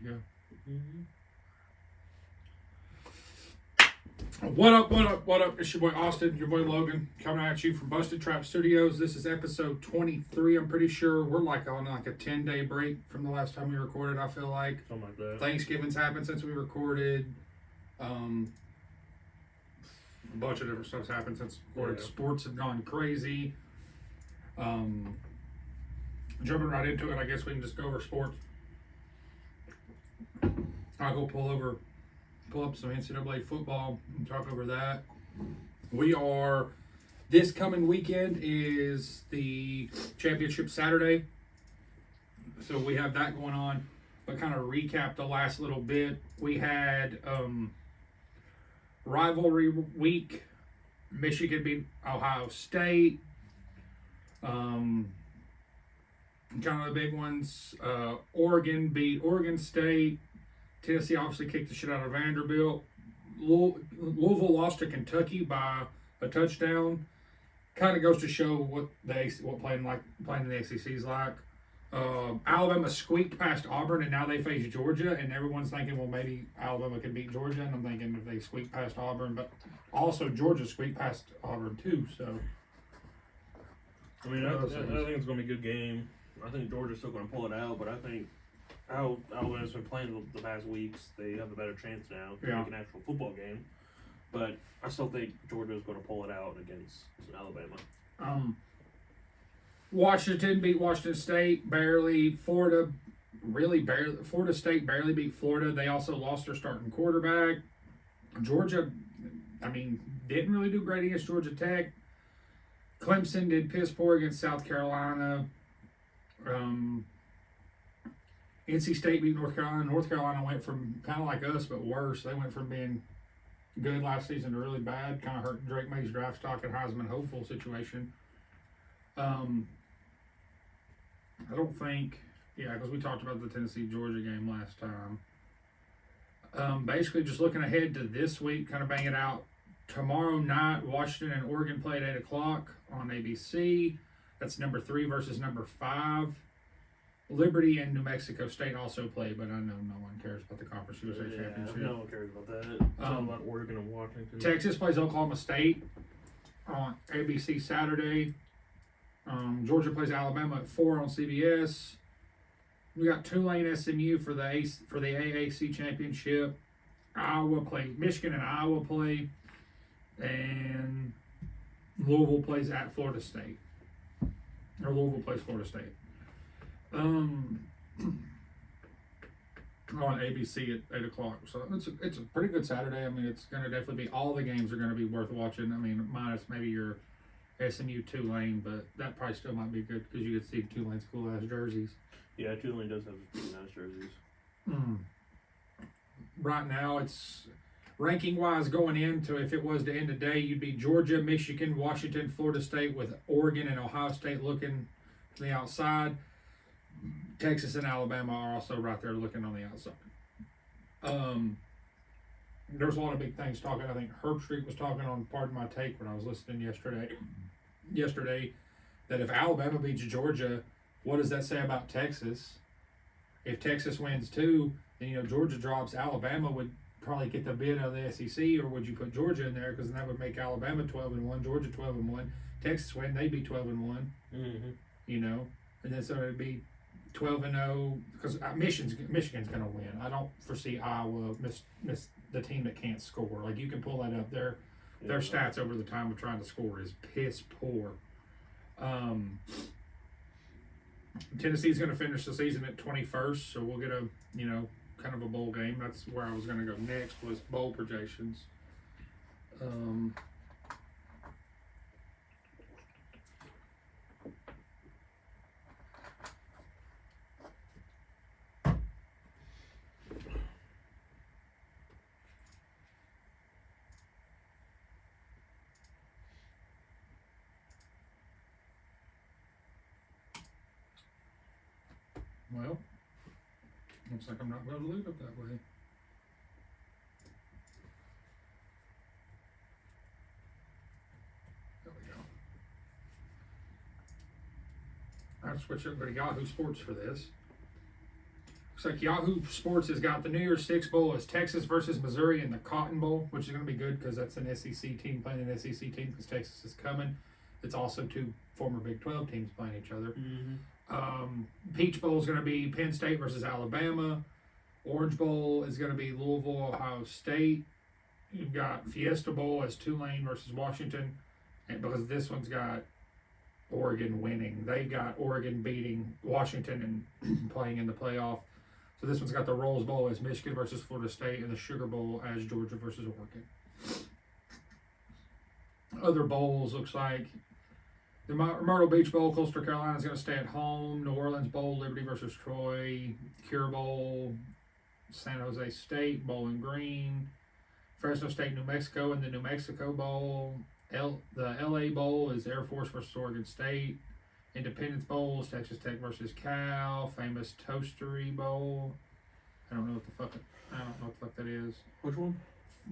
Yeah. Mm-hmm. What up, what up, what up? It's your boy Austin, your boy Logan, coming at you from Busted Trap Studios. This is episode 23. I'm pretty sure we're on like a 10-day break from the last time we recorded, I feel like. Something like that. Thanksgiving's happened since we recorded. A bunch of different stuff's happened since we recorded. Yeah. Sports have gone crazy. Jumping right into it, I guess we can just go over sports. I'll go pull up some NCAA football and talk over that. This coming weekend is the championship Saturday. So we have that going on. But kind of recap the last little bit. We had rivalry week. Michigan beat Ohio State. Kind of the big ones. Oregon beat Oregon State. Tennessee obviously kicked the shit out of Vanderbilt. Louisville lost to Kentucky by a touchdown. Kind of goes to show what playing in the ACC is like. Alabama squeaked past Auburn, and now they face Georgia, and everyone's thinking, well, maybe Alabama could beat Georgia, and I'm thinking if they squeak past Auburn, but also Georgia squeaked past Auburn too. So, I mean, I think it's going to be a good game. I think Georgia's still going to pull it out, but I think how Alabama's been playing the past weeks, they have a better chance now to make an actual football game. But I still think Georgia's going to pull it out against Alabama. Washington beat Washington State barely. Florida State barely beat Florida. They also lost their starting quarterback. Georgia, didn't really do great against Georgia Tech. Clemson did piss poor against South Carolina. NC State beat North Carolina. North Carolina went from kind of like us, but worse. They went from being good last season to really bad. Kind of hurt Drake May's draft stock and Heisman hopeful situation. I don't think, because we talked about the Tennessee-Georgia game last time. Basically, just looking ahead to this week, kind of bang it out. Tomorrow night, Washington and Oregon play at 8 o'clock on ABC. That's number 3 versus number 5. Liberty and New Mexico State also play, but I know no one cares about the Conference USA Championship. No one cares about that. It's all about Oregon and Washington. Texas plays Oklahoma State on ABC Saturday. Georgia plays Alabama at 4 on CBS. We got Tulane SMU for the AAC Championship. Michigan and Iowa play, and Louisville plays at Florida State. Or Louisville plays Florida State. On ABC at 8 o'clock. So it's a pretty good Saturday. It's going to definitely be, all the games are going to be worth watching. Minus maybe your SMU Tulane, but that probably still might be good because you could see Tulane's cool ass jerseys. Yeah, Tulane does have pretty nice jerseys. Right now, it's ranking wise going into, if it was to end today, you'd be Georgia, Michigan, Washington, Florida State, with Oregon and Ohio State looking to the outside. Texas and Alabama are also right there looking on the outside. There's a lot of big things talking. I think Herb Street was talking on Pardon My Take when I was listening yesterday, that if Alabama beats Georgia, what does that say about Texas? If Texas wins too, then Georgia drops. Alabama would probably get the bid out of the SEC, or would you put Georgia in there? Because that would make Alabama 12-1, Georgia 12-1. Texas win, they'd be 12-1. Mm-hmm. And then so it'd be 12-0 because Michigan's going to win. I don't foresee Iowa miss the team that can't score. Like, you can pull that up. Their stats over the time of trying to score is piss poor. Tennessee's going to finish the season at 21st, so we'll get a kind of a bowl game. That's where I was going to go next, was bowl projections. Well, looks like I'm not going to leave it that way. There we go. I'll switch over to Yahoo Sports for this. Looks like Yahoo Sports has got the New Year's Six Bowl as Texas versus Missouri in the Cotton Bowl, which is going to be good because that's an SEC team playing an SEC team because Texas is coming. It's also two former Big 12 teams playing each other. Peach Bowl is going to be Penn State versus Alabama. Orange Bowl is going to be Louisville, Ohio State. You've got Fiesta Bowl as Tulane versus Washington, and because this one's got Oregon winning. They've got Oregon beating Washington and playing in the playoff. So this one's got the Rose Bowl as Michigan versus Florida State and the Sugar Bowl as Georgia versus Oregon. Other bowls looks like the Myrtle Beach Bowl, Coastal Carolina is going to stay at home. New Orleans Bowl, Liberty versus Troy. Cure Bowl, San Jose State, Bowling Green. Fresno State, New Mexico, and the New Mexico Bowl. The LA Bowl is Air Force versus Oregon State. Independence Bowl is Texas Tech versus Cal. Famous Toastery Bowl. I don't know what the fuck that is. Which one?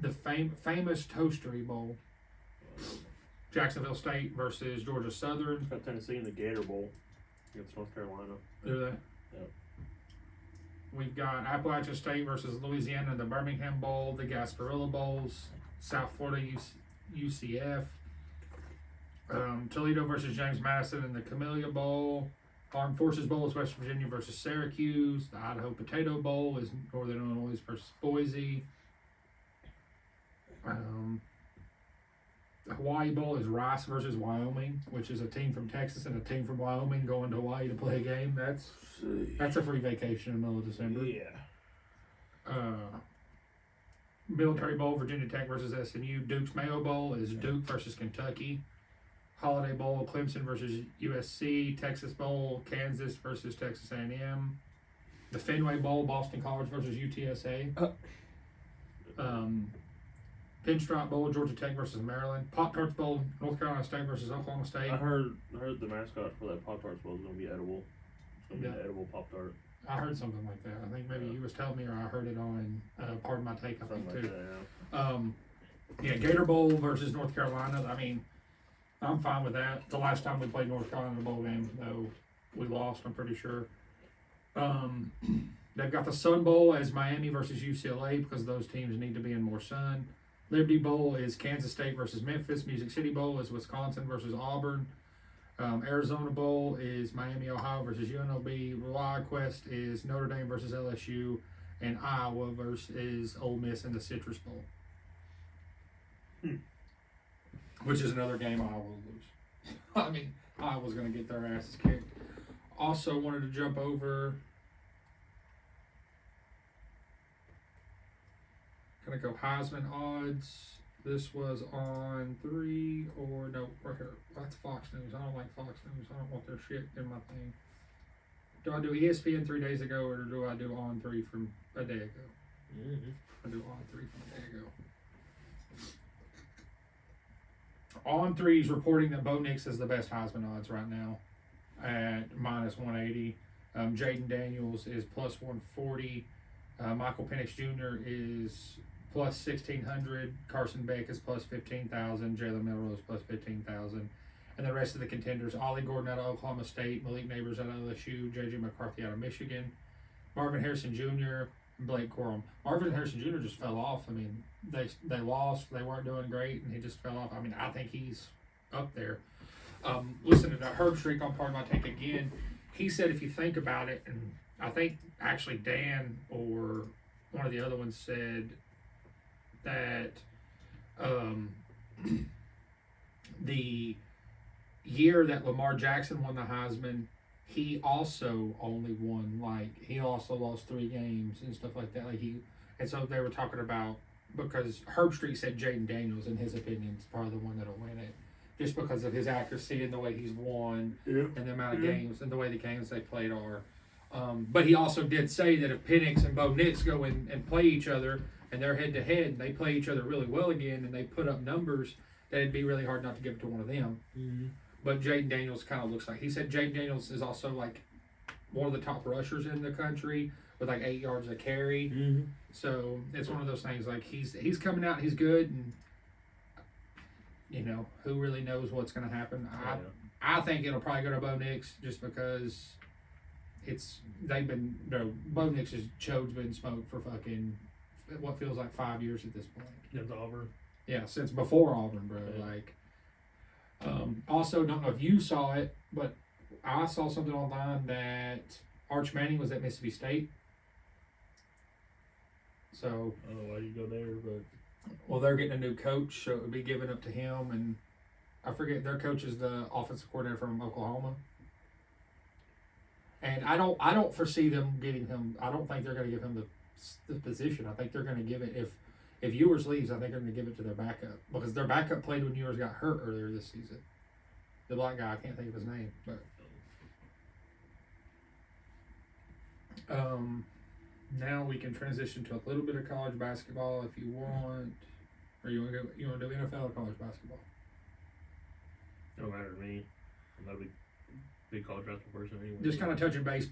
The famous Toastery Bowl. Jacksonville State versus Georgia Southern. Got Tennessee in the Gator Bowl against North Carolina. Do they? Yep. We've got Appalachian State versus Louisiana in the Birmingham Bowl. The Gasparilla Bowls. South Florida UCF. Toledo versus James Madison in the Camellia Bowl. Armed Forces Bowl is West Virginia versus Syracuse. The Idaho Potato Bowl is Northern Illinois versus Boise. The Hawaii Bowl is Rice versus Wyoming, which is a team from Texas and a team from Wyoming going to Hawaii to play a game. That's a free vacation in the middle of December. Yeah. Military Bowl, Virginia Tech versus SMU. Duke's Mayo Bowl is Duke versus Kentucky. Holiday Bowl, Clemson versus USC. Texas Bowl, Kansas versus Texas A&M. The Fenway Bowl, Boston College versus UTSA. Pinstripe Bowl, Georgia Tech versus Maryland. Pop-Tarts Bowl, North Carolina State versus Oklahoma State. I heard the mascot for that Pop-Tarts Bowl is going to be edible. It's going to be an edible Pop-Tart. I heard something like that. I think maybe you was telling me, or I heard it on Pardon My Take, I think, too. That, Gator Bowl versus North Carolina. I mean, I'm fine with that. The last time we played North Carolina in a bowl game, though, we lost, I'm pretty sure. They've got the Sun Bowl as Miami versus UCLA because those teams need to be in more sun. Liberty Bowl is Kansas State versus Memphis. Music City Bowl is Wisconsin versus Auburn. Arizona Bowl is Miami, Ohio versus UNLV. Wild Quest is Notre Dame versus LSU. And Iowa versus Ole Miss in the Citrus Bowl. Which is another game Iowa will lose. I mean, Iowa's going to get their asses kicked. Also wanted to jump over. Going to go Heisman odds. This was on right here. That's Fox News. I don't like Fox News. I don't want their shit in my thing. Do I do ESPN 3 days ago or do I do On 3 from a day ago? I do On 3 from a day ago. On 3 is reporting that Bo Nix is the best Heisman odds right now at minus 180. Jaden Daniels is plus 140. Michael Penix Jr. is plus 1,600. Carson Beck is plus 15,000. Jalen Milroe plus 15,000. And the rest of the contenders: Ollie Gordon out of Oklahoma State, Malik Neighbors out of LSU, J.J. McCarthy out of Michigan, Marvin Harrison Jr., and Blake Corum. Marvin Harrison Jr. just fell off. I mean, they lost. They weren't doing great, and he just fell off. I mean, I think he's up there. Listening to Herb Streak on Pardon My Take again, he said if you think about it, and I think actually Dan or one of the other ones said that the year that Lamar Jackson won the Heisman, he also only won, he also lost 3 games and stuff like that. And so they were talking about, because Herb Street said Jaden Daniels, in his opinion, is probably the one that'll win it, just because of his accuracy and the way he's won and the amount of games and the way the games they played are. But he also did say that if Penix and Bo Nix go in and play each other and they're head-to-head, they play each other really well again and they put up numbers, that it'd be really hard not to give it to one of them. But Jaden Daniels kind of looks like, he said Jaden Daniels is also one of the top rushers in the country with 8 yards a carry. So it's one of those things, he's coming out, he's good, and who really knows what's going to happen. I think it'll probably go to Bo Nix just because Bo Nix's chode's been smoked for fucking what feels like 5 years at this point. Since Auburn. Yeah, since before Auburn, bro. Yeah. Like, also don't know if you saw it, but I saw something online that Arch Manning was at Mississippi State. So I don't know why you go there, but well, they're getting a new coach, so it would be given up to him, and I forget their coach is the offensive coordinator from Oklahoma. And I don't foresee them getting him. I don't think they're going to give him the position. I think they're going to give it if Ewers leaves. I think they're going to give it to their backup because their backup played when Ewers got hurt earlier this season. The black guy, I can't think of his name, but now we can transition to a little bit of college basketball if you want, or you want to do NFL or college basketball. it don't matter to me. I'm not a big college basketball person anyway. Just kind of touching base.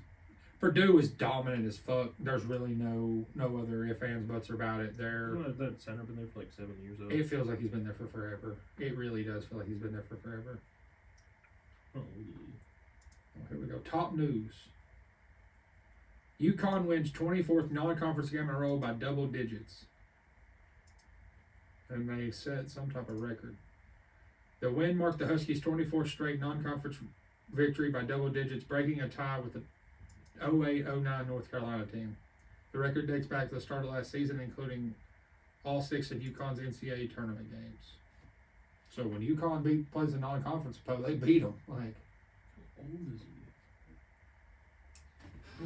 Purdue is dominant as fuck. There's really no other ifs, ands, buts about it. That center been there for like 7 years. It feels like he's been there for forever. It really does feel like he's been there for forever. Oh, Here we go. Top news. UConn wins 24th non-conference game in a row by double digits. And they set some type of record. The win marked the Huskies' 24th straight non-conference victory by double digits, breaking a tie with the 08-09 North Carolina team. The record dates back to the start of last season, including all 6 of UConn's NCAA tournament games. So when UConn plays a non-conference opponent, they beat them. Like, how old is he?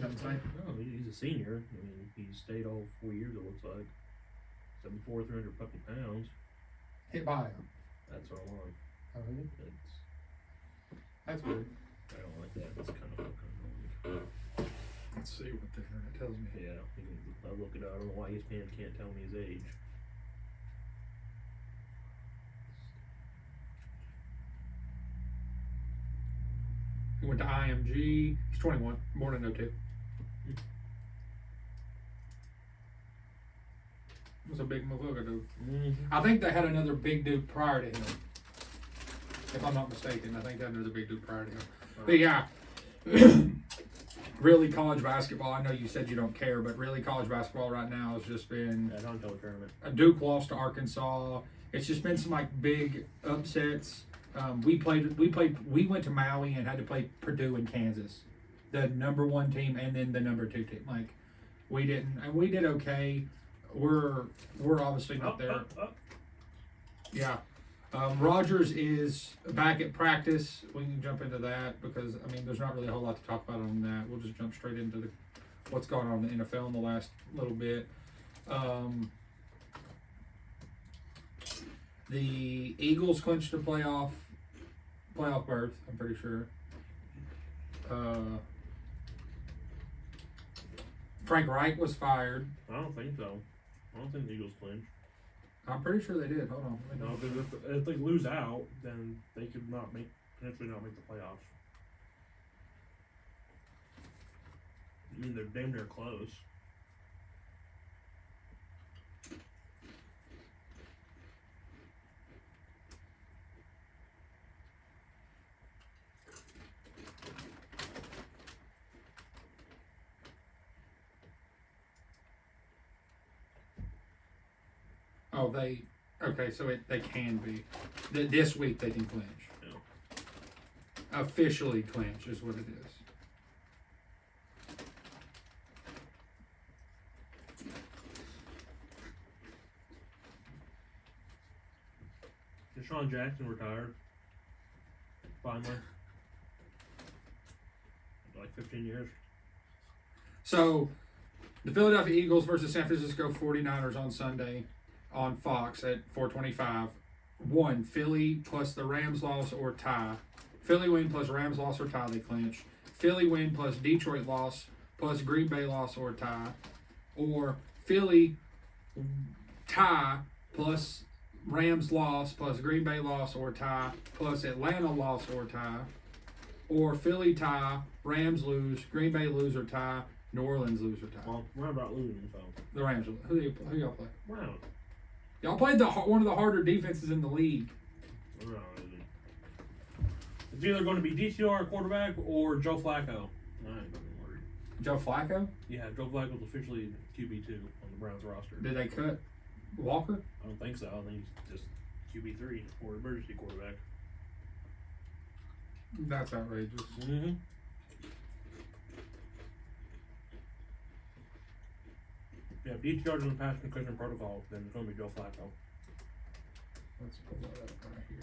Oh, he's a senior. I mean, he stayed all 4 years, it looks like. 7'4", 300 fucking pounds. Hit by him. That's what I want. Oh, really? That's weird. I don't like that. That's kind of fucking annoying. Let's see what the internet tells me. Yeah, I'll look it up. I don't know why ESPN can't tell me his age. He went to IMG. He's 21, born in 02. Was a big motherfucker, dude. Mm-hmm. I think they had another big dude prior to him. If I'm not mistaken, I think they had another big dude prior to him. But yeah, really college basketball. I know you said you don't care, but really college basketball right now has just been I don't tell a tournament. Duke lost to Arkansas. It's just been some like big upsets. We went to Maui and had to play Purdue and Kansas, the number 1 team and then the number 2 team. Like we did okay. We're obviously not there. Yeah. Rogers is back at practice. We can jump into that because I mean there's not really a whole lot to talk about on that. We'll just jump straight into what's going on in the NFL in the last little bit. The Eagles clinched a playoff berth, I'm pretty sure. Frank Reich was fired. I don't think so. I don't think the Eagles clinch. I'm pretty sure they did. Hold on. No, because if they lose out, then they could potentially not make the playoffs. I mean, they're damn near close. Oh, so they can be. This week they can clinch. Yeah. Officially clinch is what it is. Deshaun Jackson retired. Finally. Like 15 years. So, the Philadelphia Eagles versus San Francisco 49ers on Sunday on Fox at 4:25. One, Philly plus the Rams loss or tie. Philly win plus Rams loss or tie, they clinch. Philly win plus Detroit loss plus Green Bay loss or tie. Or Philly tie plus Rams loss plus Green Bay loss or tie plus Atlanta loss or tie. Or Philly tie, Rams lose, Green Bay lose or tie, New Orleans lose or tie. Well, we're about losing, so. The Rams. Who y'all play? Wow. Y'all played one of the harder defenses in the league. We're not losing. It's either going to be DTR quarterback or Joe Flacco. I ain't fucking worried. Joe Flacco? Yeah, Joe Flacco's officially QB2 on the Browns roster. Did they cut Walker? I don't think so. I think he's just QB3 or emergency quarterback. That's outrageous. Mm-hmm. Yeah, if each yard in the pass concussion protocol, then it's going to be Joe Flacco. Let's pull that up right here.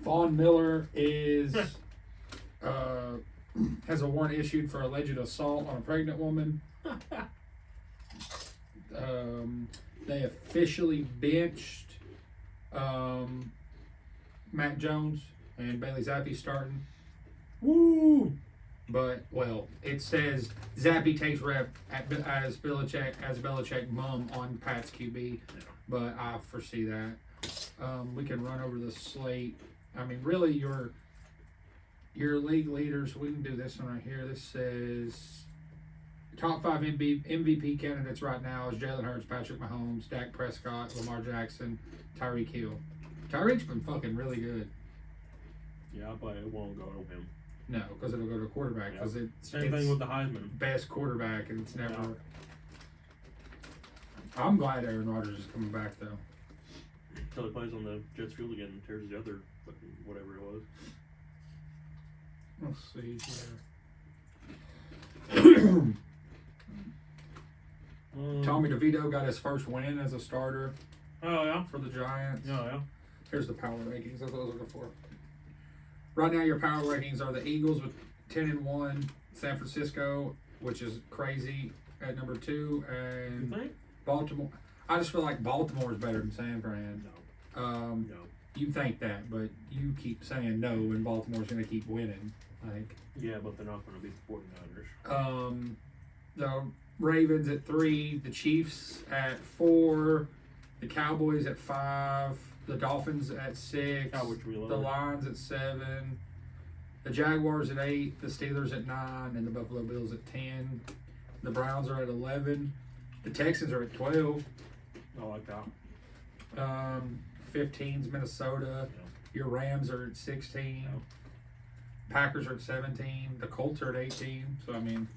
Vaughn Miller is has a warrant issued for alleged assault on a pregnant woman. They officially benched Matt Jones and Bailey Zappi starting. Woo! But well, it says Zappi takes rep as Belichick mum on Pat's QB, but I foresee that. We can run over the slate. I mean, really, your league leaders. We can do this one right here. This says top 5 MVP candidates right now is Jalen Hurts, Patrick Mahomes, Dak Prescott, Lamar Jackson, Tyreek Hill. Tyreek's been fucking really good. Yeah, but it won't go to him. No, because it'll go to quarterback. Because it's same thing with the Heisman. Best quarterback, and it's never. Yeah. I'm glad Aaron Rodgers is coming back though. Until he plays on the Jets field again and tears the other whatever it was. Let's see here. Tommy DeVito got his first win as a starter. Oh yeah, for the Giants. Oh yeah. Here's the power rankings. That's what I was looking for. Right now, your power rankings are the Eagles with 10-1, San Francisco, which is crazy, at number 2, and Baltimore. I just feel like Baltimore is better than San Fran. No. You think that, but you keep saying no, and Baltimore's going to keep winning. Yeah, but they're not going to beat the 49ers. The Ravens at 3, the Chiefs at 4, the Cowboys at 5. The Dolphins at 6, the Lions at 7, the Jaguars at 8, the Steelers at 9, and the Buffalo Bills at 10. The Browns are at 11. The Texans are at 12. I like that. 15's Minnesota. Yeah. Your Rams are at 16. Yeah. Packers are at 17. The Colts are at 18. So, I mean,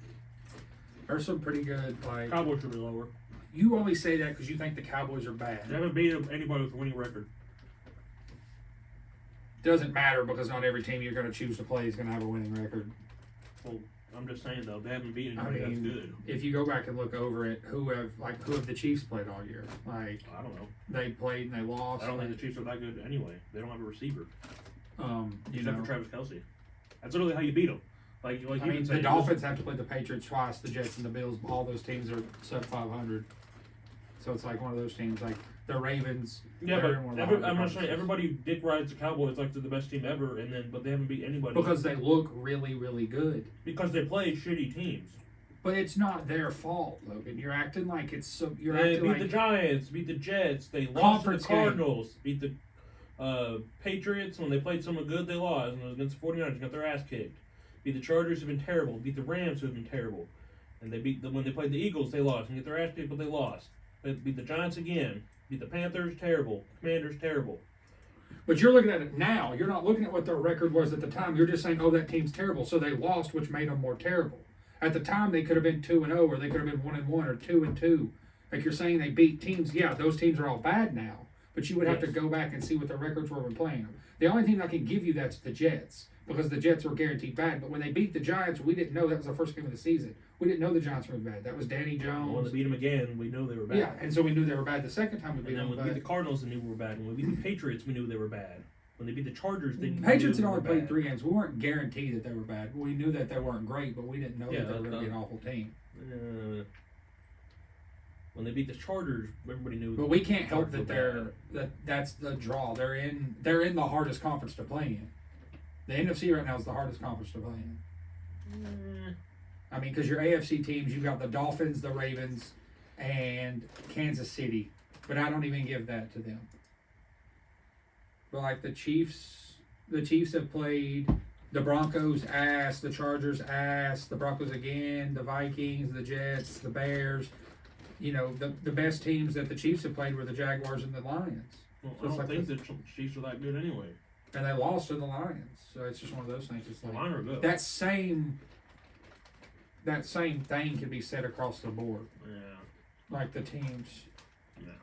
there's some pretty good, Cowboys should be lower. You only say that because you think the Cowboys are bad. They haven't beat anybody with a winning record. Doesn't matter because not every team you're going to choose to play is going to have a winning record. Well, I'm just saying though, they haven't beat anybody that's good. If you go back and look over it, who have the Chiefs played all year? I don't know. They played and they lost. I don't think the Chiefs are that good anyway. They don't have a receiver. Except for Travis Kelce. That's literally how you beat them. The Dolphins have to play the Patriots twice. The Jets and the Bills. All those teams are sub 500. So it's like one of those teams, like the Ravens. Yeah, but I'm not saying everybody dick rides the Cowboys like they're the best team ever, but they haven't beat anybody because they look really, really good. Because they play shitty teams. But it's not their fault, Logan. You're acting like it's so. They beat the Giants, beat the Jets, they lost to the Cardinals, beat the Patriots when they played someone good. They lost, and it was against the 49ers, got their ass kicked. Beat the Chargers, who've been terrible. Beat the Rams, who've been terrible. And they when they played the Eagles, they lost and get their ass kicked, but they lost. They beat the Giants again. Beat the Panthers, terrible. Commanders, terrible. But you're looking at it now. You're not looking at what their record was at the time. You're just saying, oh, that team's terrible. So they lost, which made them more terrible. At the time, they could have been 2-0, or they could have been 1-1, or 2-2. Like you're saying, they beat teams. Yeah, those teams are all bad now. But you would have to go back and see what their records were when playing them. The only team that can give you that's the Jets, because the Jets were guaranteed bad. But when they beat the Giants, we didn't know that was the first game of the season. We didn't know the Giants were bad. That was Danny Jones. When they beat them again, we knew they were bad. Yeah, and so we knew they were bad the second time we beat them. And then when we beat the Cardinals, we knew we were bad. When we beat the Patriots, we knew they were bad. When they beat the Chargers, they knew Patriots had only played 3 games. We weren't guaranteed that they were bad. We knew that they weren't great, but we didn't know that they were going to be an awful team. When they beat the Chargers, everybody knew. But we can't help that that's the draw. They're in the hardest conference to play in. The NFC right now is the hardest conference to play in. I mean, because your AFC teams, you've got the Dolphins, the Ravens, and Kansas City. But I don't even give that to them. But like the Chiefs have played the Broncos ass, the Chargers ass, the Broncos again, the Vikings, the Jets, the Bears. You know, the best teams that the Chiefs have played were the Jaguars and the Lions. Well, I don't think the Chiefs are that good anyway. and they lost to the Lions. So it's just one of those things. It's like Mine are good. that same thing can be said across the board. Yeah. Like the teams. Yeah.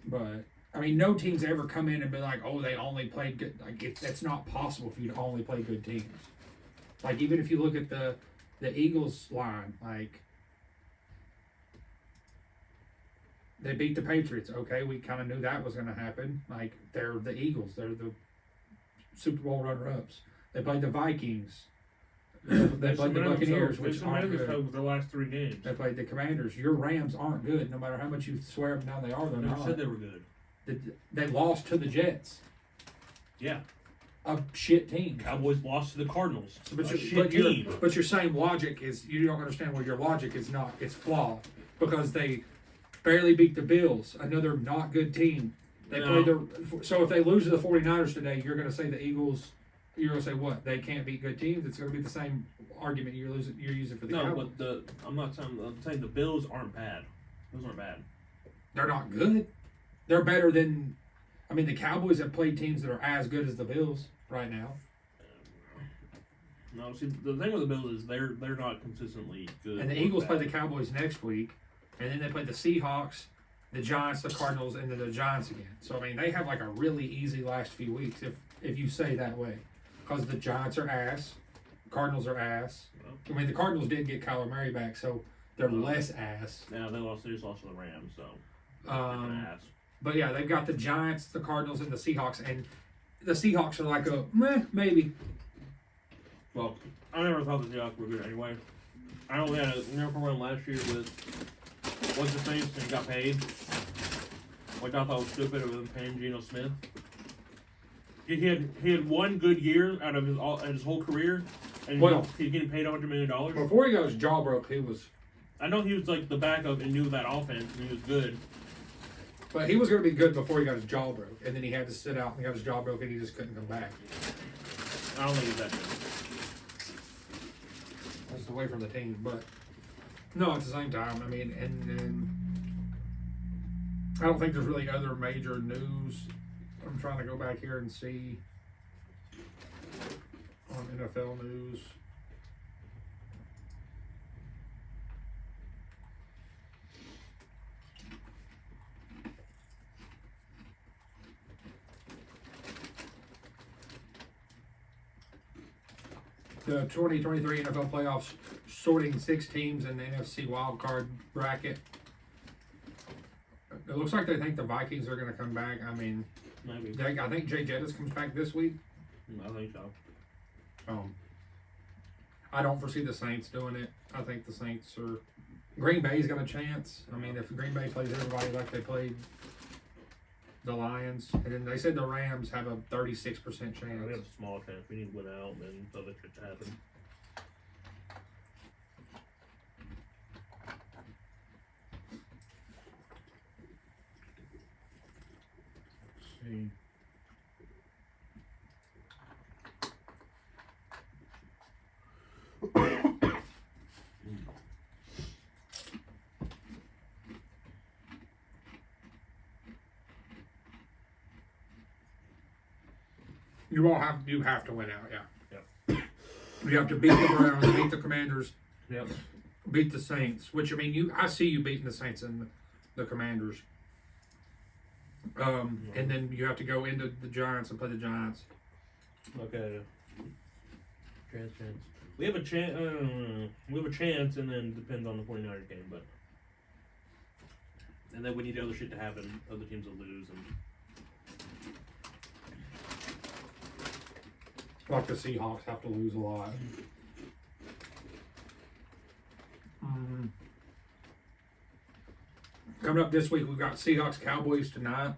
But I mean, no team's ever come in and been like, "Oh, they only played good." Like that's not possible for you to only play good teams. Like even if you look at the Eagles line, like they beat the Patriots. Okay, we kind of knew that was going to happen. Like they're the Eagles. They're the Super Bowl runner-ups. They played the Vikings. They played the Buccaneers, which aren't good. The last 3 games. They played the Commanders. Your Rams aren't good, no matter how much you swear them down. They are. They're not. Said they were good. They lost to the Jets. Yeah. A shit team. Cowboys lost to the Cardinals. But your same logic is you don't understand where your logic is not. It's flawed because they barely beat the Bills, another not good team. They played so if they lose to the 49ers today, you're going to say the Eagles. You're going to say what? They can't beat good teams. It's going to be the same argument you're using for the Cowboys. But I'm saying the Bills aren't bad. Those aren't bad. They're not good. They're better than. I mean, the Cowboys have played teams that are as good as the Bills right now. No, see, the thing with the Bills is they're not consistently good. And the Eagles play the Cowboys next week, and then they play the Seahawks, the Giants, the Cardinals, and then the Giants again. So I mean, they have like a really easy last few weeks if you say that way, because the Giants are ass, Cardinals are ass. I mean, the Cardinals did get Kyler Murray back, so they're less ass. Yeah, they just lost to the Rams, so ass. But yeah, they've got the Giants, the Cardinals, and the Seahawks, and the Seahawks are like a meh, maybe. Well, I never thought the Seahawks were good anyway. I only had a number one last year with what's his face and he got paid. Which I thought was stupid of him paying Geno Smith. He had one good year out of his whole career, and he's getting paid $100 million. Before he got his jaw broke, he was. I know he was like the backup and knew that offense, and he was good. But he was going to be good before he got his jaw broke, and then he had to sit out and he got his jaw broke, and he just couldn't come back. I don't think he's that good. That's away from the team, but no, at the same time, I mean, and I don't think there's really other major news. I'm trying to go back here and see on NFL news. The 2023 NFL playoffs sorting 6 teams in the NFC wildcard bracket. It looks like they think the Vikings are going to come back. I mean, maybe. I think Jay Jettis comes back this week. I think so. I don't foresee the Saints doing it. I think the Saints are. Green Bay's got a chance. I mean, if Green Bay plays everybody like they played the Lions, and then they said the Rams have a 36% chance. We have a small chance. We need to win out, and then other shit to happen. Let's see. You have to win out, yeah. Yep. You have to beat the Browns, beat the Commanders, Yep. beat the Saints. Which I mean, I see you beating the Saints and the Commanders. And then you have to go into the Giants and play the Giants. Okay. Chance. We have a chance. We have a chance, and then depends on the 49ers game, but. And then we need other shit to happen. Other teams will lose, and. Like the Seahawks have to lose a lot. Coming up this week, we've got Seahawks Cowboys tonight.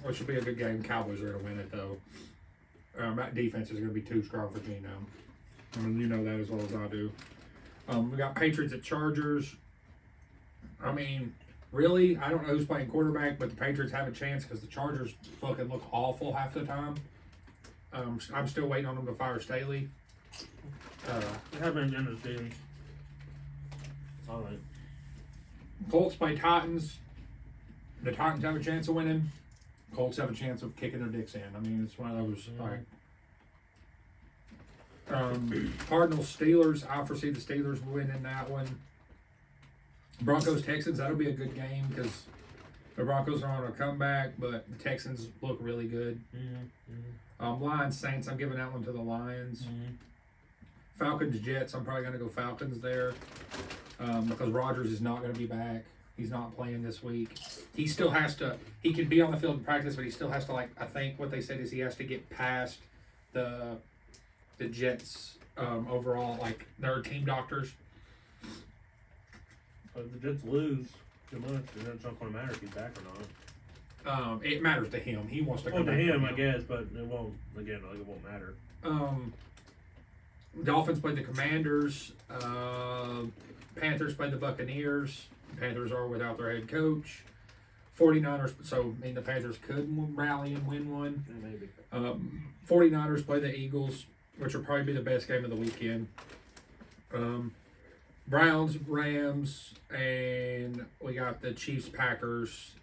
Which should be a good game. Cowboys are going to win it though. That defense is going to be too strong for Geno. I mean, you know that as well as I do. We got Patriots at Chargers. I mean, really, I don't know who's playing quarterback, but the Patriots have a chance because the Chargers fucking look awful half the time. I'm still waiting on them to fire Staley. It happened at the end of the season. All right. Colts play Titans. The Titans have a chance of winning. Colts have a chance of kicking their dicks in. I mean, it's one of those like. Cardinals Steelers. I foresee the Steelers winning that one. Broncos Texans. That'll be a good game because the Broncos are on a comeback, but the Texans look really good. Lions Saints. I'm giving that one to the Lions. Falcons Jets. I'm probably going to go Falcons there because Rodgers is not going to be back. He's not playing this week. He still has to. He can be on the field in practice, but he still has to. Like I think what they said is he has to get past the Jets overall. Like their team doctors. But if the Jets lose too much, then it's not going to matter if he's back or not. It matters to him. He wants to come to back. him, I guess, but it won't. Again, like it won't matter. Dolphins played the Commanders. Panthers played the Buccaneers. Panthers are without their head coach. 49ers, so I mean the Panthers could rally and win one. Yeah, maybe. 49ers play the Eagles, which will probably be the best game of the weekend. Browns, Rams, and we got the Chiefs, Packers.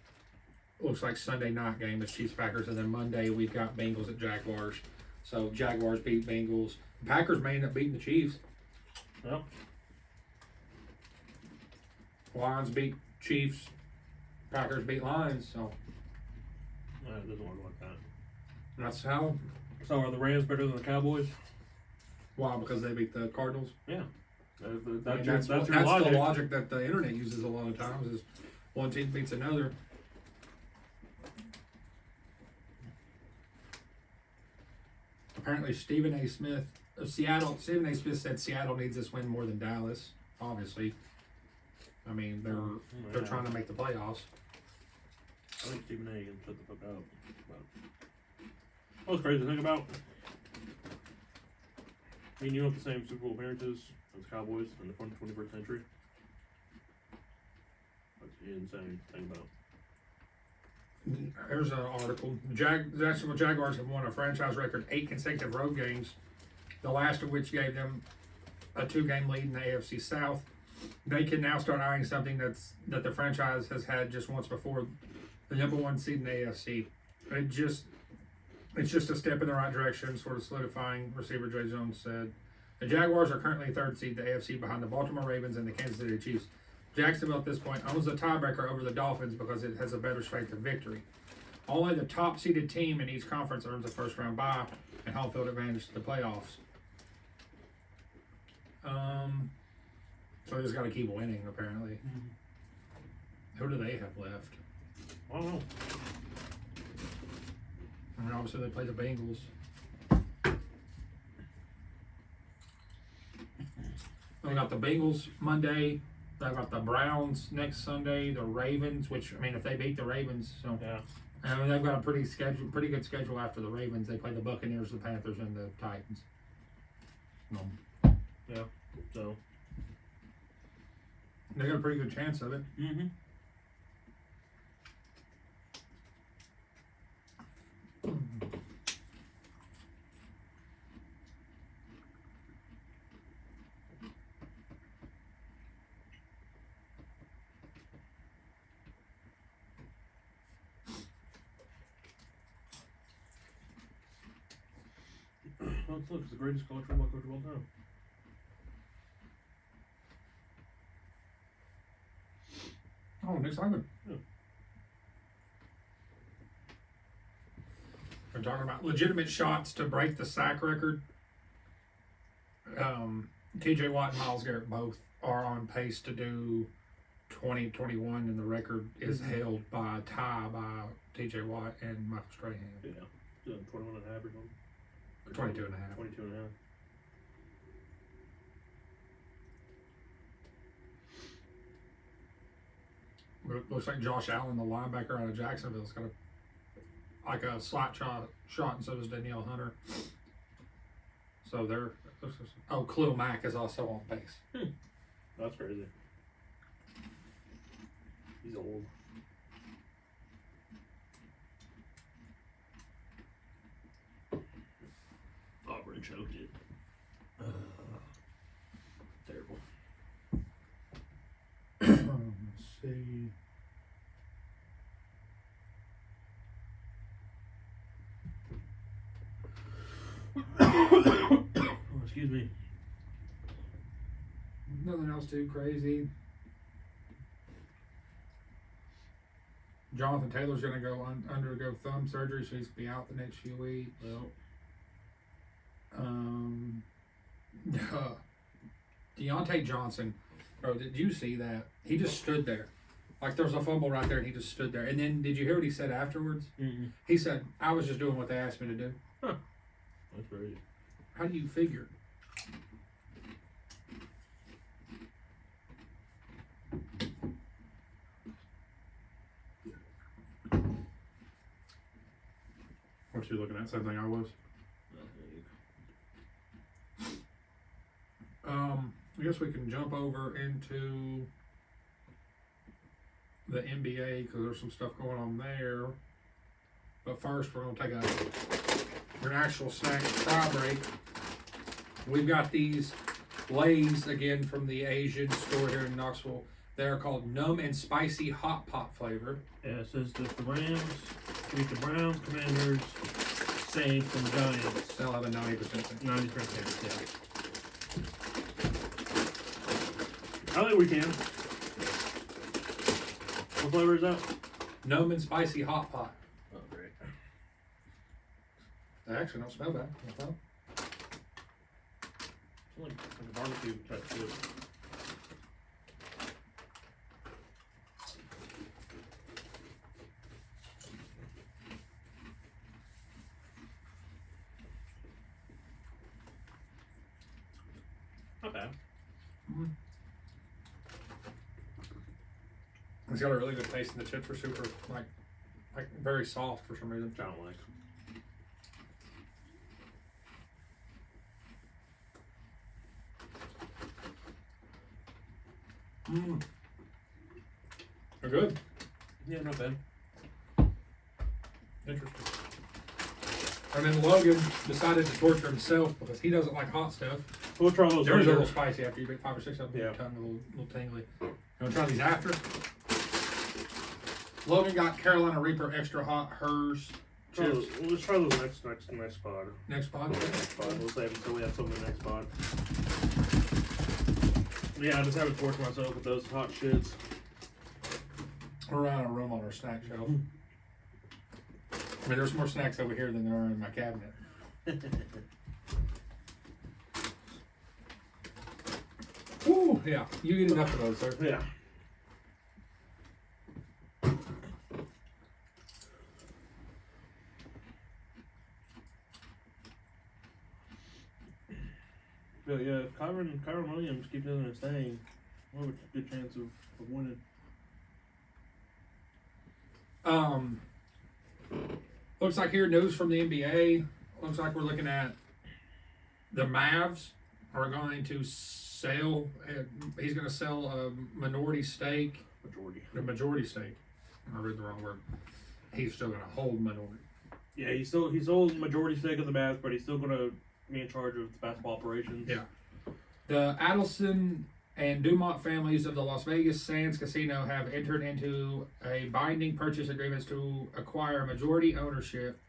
Looks like Sunday night game is Chiefs, Packers, and then Monday we've got Bengals at Jaguars. So Jaguars beat Bengals. Packers may end up beating the Chiefs. Well. Lions beat Chiefs. Packers beat Lions. So It doesn't work like that. that's how. So are the Rams better than the Cowboys? Why? Because they beat the Cardinals. Yeah. That's your the logic. logic that the internet uses a lot of times is one team beats another. Apparently, Stephen A. Smith of Seattle. Stephen A. Smith said Seattle needs this win more than Dallas. Obviously, I mean they're trying to make the playoffs. I think Stephen A. can shut the fuck up. What's crazy to think about? I mean, you have the same Super Bowl appearances as Cowboys in the 21st century. That's insane to think about. Here's an article. The Jacksonville Jaguars have won a franchise record 8 consecutive road games, the last of which gave them a 2-game lead in the AFC South. They can now start eyeing something that the franchise has had just once before, the number 1 seed in the AFC. It's just a step in the right direction, sort of solidifying, receiver Jay Jones said. The Jaguars are currently 3rd seed in the AFC behind the Baltimore Ravens and the Kansas City Chiefs. Jacksonville at this point owns the tiebreaker over the Dolphins because it has a better strength of victory. Only the top-seeded team in each conference earns a first-round bye and home field advantage to the playoffs. So they just got to keep winning, apparently. Who do they have left? I don't know. I mean, obviously they play the Bengals. We got the Bengals Monday. They got the Browns next Sunday. The Ravens, which I mean, if they beat the Ravens, so Yeah. I mean, they've got a pretty good schedule after the Ravens. They play the Buccaneers, the Panthers, and the Titans. Yeah. So. They got a pretty good chance of it. Mm-hmm. Look, it's the greatest college football coach of all time. Oh, Nick Simon. Yeah. We're talking about legitimate shots to break the sack record. TJ Watt and Myles Garrett both are on pace to do 2021, and the record is held by a tie by TJ Watt and Michael Strahan. Yeah. 21 and a half or something. 22 and a half. 22 and a half. It looks like Josh Allen, the linebacker out of Jacksonville, has got a slot shot, and so does Danielle Hunter. So they're Khalil Mack is also on pace. That's crazy. He's old. Auburn choked it. Terrible. Let's see. Excuse me. Nothing else too crazy. Jonathan Taylor's going to go undergo thumb surgery, so he's going to be out the next few weeks. Well, Deontay Johnson, bro, did you see that? He just stood there. Like, there was a fumble right there, and he just stood there. And then, did you hear what he said afterwards? mm-mm. He said, I was just doing what they asked me to do. Huh. That's crazy. How do you figure? What you looking at? Same thing I was. I guess we can jump over into the NBA because there's some stuff going on there. But first, we're gonna take an actual snack fry break. We've got these Lays again from the Asian store here in Knoxville. They're called Numb and Spicy Hot Pot flavor. Yeah, it says that the Rams beat the Browns, Commanders, Saints, and Giants. They'll have a 90%. 90%, yeah. I think we can. What flavor is that? Numb and Spicy Hot Pot. Oh, great. They actually don't smell bad. It's like a barbecue type food. Not bad. Mm-hmm. It's got a really good taste, and the chips are super, like very soft for some reason. I don't like. They're good. Yeah, not bad. Interesting. And then Logan decided to torture himself because he doesn't like hot stuff. We'll try those They're a later. little spicy after you bit 5 or 6 of them. Yeah. Your tongue a little tingly. You want to try these after? Logan got Carolina Reaper extra hot hers chips. Let's try those next pod. Next pod. Next pod. We'll save until we have something next pod. Yeah, I just haven't tortured myself with those hot shits. We're out of room on our snack shelf. I mean, there's more snacks over here than there are in my cabinet. Ooh, yeah. You eat enough of those, sir. Yeah. But yeah, if Kyron Williams keeps doing his thing, we'll have a good chance of winning. Looks like here news from the NBA. Looks like we're looking at the Mavs are going to sell. He's going to sell a minority stake. The majority stake. I read the wrong word. He's still going to hold minority. Yeah, he's sold majority stake of the Mavs, but he's still going to be in charge of the basketball operations. Yeah. The Adelson and Dumont families of the Las Vegas Sands Casino have entered into a binding purchase agreements to acquire majority ownership.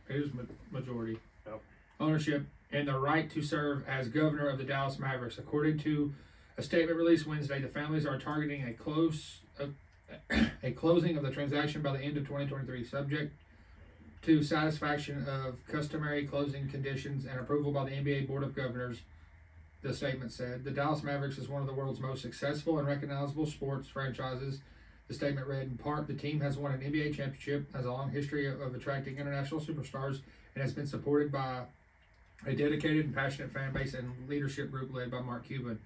Who's majority? Yep. Ownership and the right to serve as governor of the Dallas Mavericks. According to a statement released Wednesday, the families are targeting a closing of the transaction by the end of 2023, subject to satisfaction of customary closing conditions and approval by the NBA Board of Governors. The statement said, the Dallas Mavericks is one of the world's most successful and recognizable sports franchises. The statement read, in part, the team has won an NBA championship, has a long history of attracting international superstars, and has been supported by a dedicated and passionate fan base and leadership group led by Mark Cuban.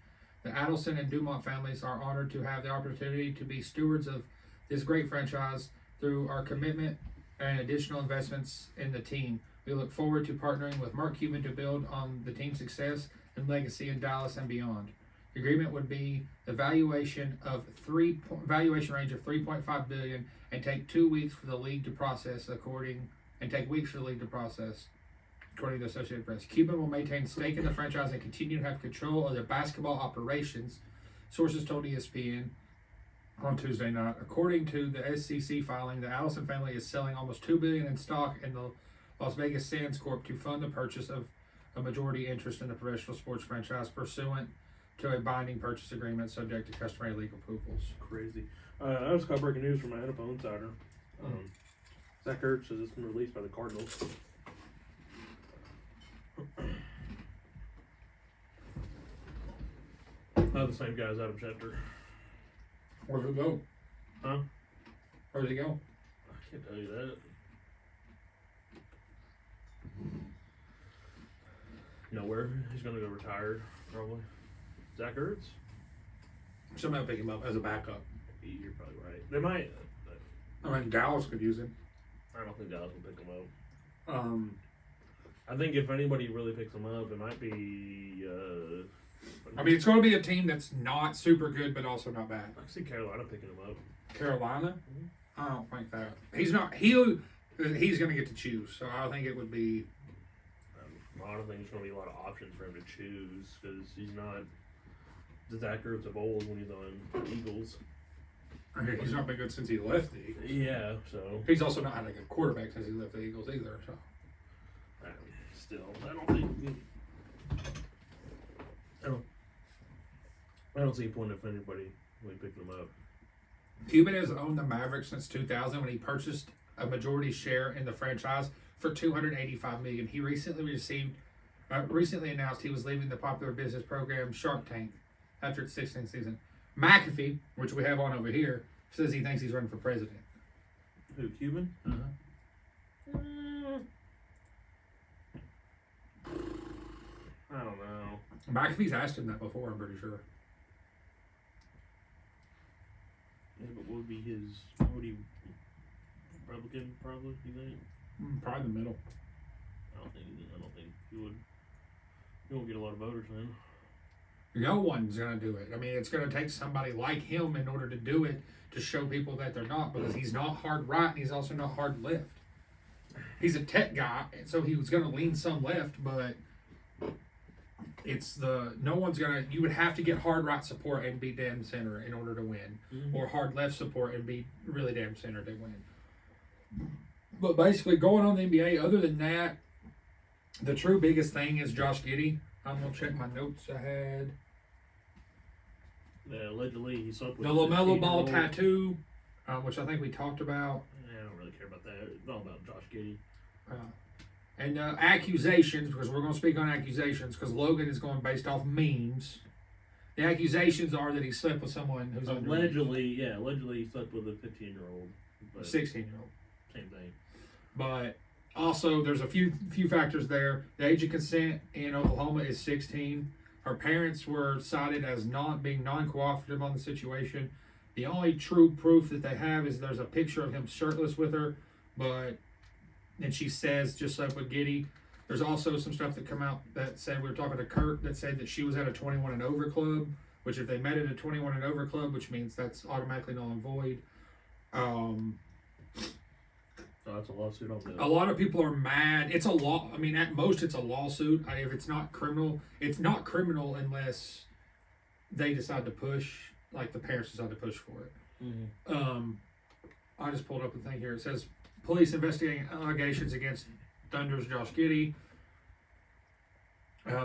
The Adelson and Dumont families are honored to have the opportunity to be stewards of this great franchise through our commitment and additional investments in the team. We look forward to partnering with Mark Cuban to build on the team's success and legacy in Dallas and beyond. The agreement would be the valuation range of $3.5 billion and take 2 weeks for the league to process, according to the Associated Press. Cuban will maintain stake in the franchise and continue to have control of the basketball operations, sources told ESPN on Tuesday night. According to the SEC filing, the Allison family is selling almost $2 billion in stock in the Las Vegas Sands Corp to fund the purchase of a majority interest in the professional sports franchise pursuant to a binding purchase agreement subject to customary legal approvals. Crazy. I just got breaking news from my NFL insider. Zach Ertz says it's been released by the Cardinals. The same guy as Adam Schefter. Where'd it go? Huh? Where'd it go? I can't tell you that. Nowhere. He's gonna go retired, probably. Zach Ertz? Somebody will pick him up as a backup. You're probably right. They might. I mean, Dallas could use him. I don't think Dallas will pick him up. I think if anybody really picks him up, it might be. I mean, it's going to be a team that's not super good, but also not bad. I see Carolina picking him up. Carolina? I don't think that. He's not. He's going to get to choose, so I think it would be. I don't think there's going to be a lot of options for him to choose because he's not the Zach Ertz of old when he's on the Eagles. I mean, he's not been good since he left the Eagles. Yeah, so. He's also not had a good quarterback since he left the Eagles either, so. Still, I don't see a point if anybody really picked them up. Cuban has owned the Mavericks since 2000 when he purchased a majority share in the franchise for $285 million. He recently announced he was leaving the popular business program Shark Tank after its 16th season. McAfee, which we have on over here, says he thinks he's running for president. Who, Cuban? I don't know. McAfee's asked him that before, I'm pretty sure. Yeah, but what would be his? Would he Republican? Probably. You think? Probably the middle. I don't think he would. He won't get a lot of voters then. No one's gonna do it. I mean, it's gonna take somebody like him in order to do it to show people that they're not, because he's not hard right and he's also not hard left. He's a tech guy, so he was gonna lean some left, but no one's gonna. You would have to get hard right support and be damn center in order to win, or hard left support and be really damn center to win. But basically, going on the NBA. Other than that, the true biggest thing is Josh Giddey. I'm gonna check my notes I had. Yeah, allegedly he slept with The LaMelo Ball tattoo, which I think we talked about. Yeah, I don't really care about that. It's all about Josh Giddey. And accusations, because we're going to speak on accusations, because Logan is going based off memes. The accusations are that he slept with someone who's allegedly he slept with a 15-year-old, 16-year-old. Same thing. But also, there's a few factors there. The age of consent in Oklahoma is 16. Her parents were cited as not being non-cooperative on the situation. The only true proof that they have is there's a picture of him shirtless with her, and she says, just like with Giddey. There's also some stuff that come out that said, we were talking to Kurt, that said that she was at a 21 and over club, which if they met at a 21 and over club, which means that's automatically null and void. So that's a lawsuit on that. A lot of people are mad. It's a law. I mean, at most, it's a lawsuit. If it's not criminal, it's not criminal unless they decide to push, like the parents decide to push for it. I just pulled up the thing here. It says, police investigating allegations against Thunder's Josh Giddey.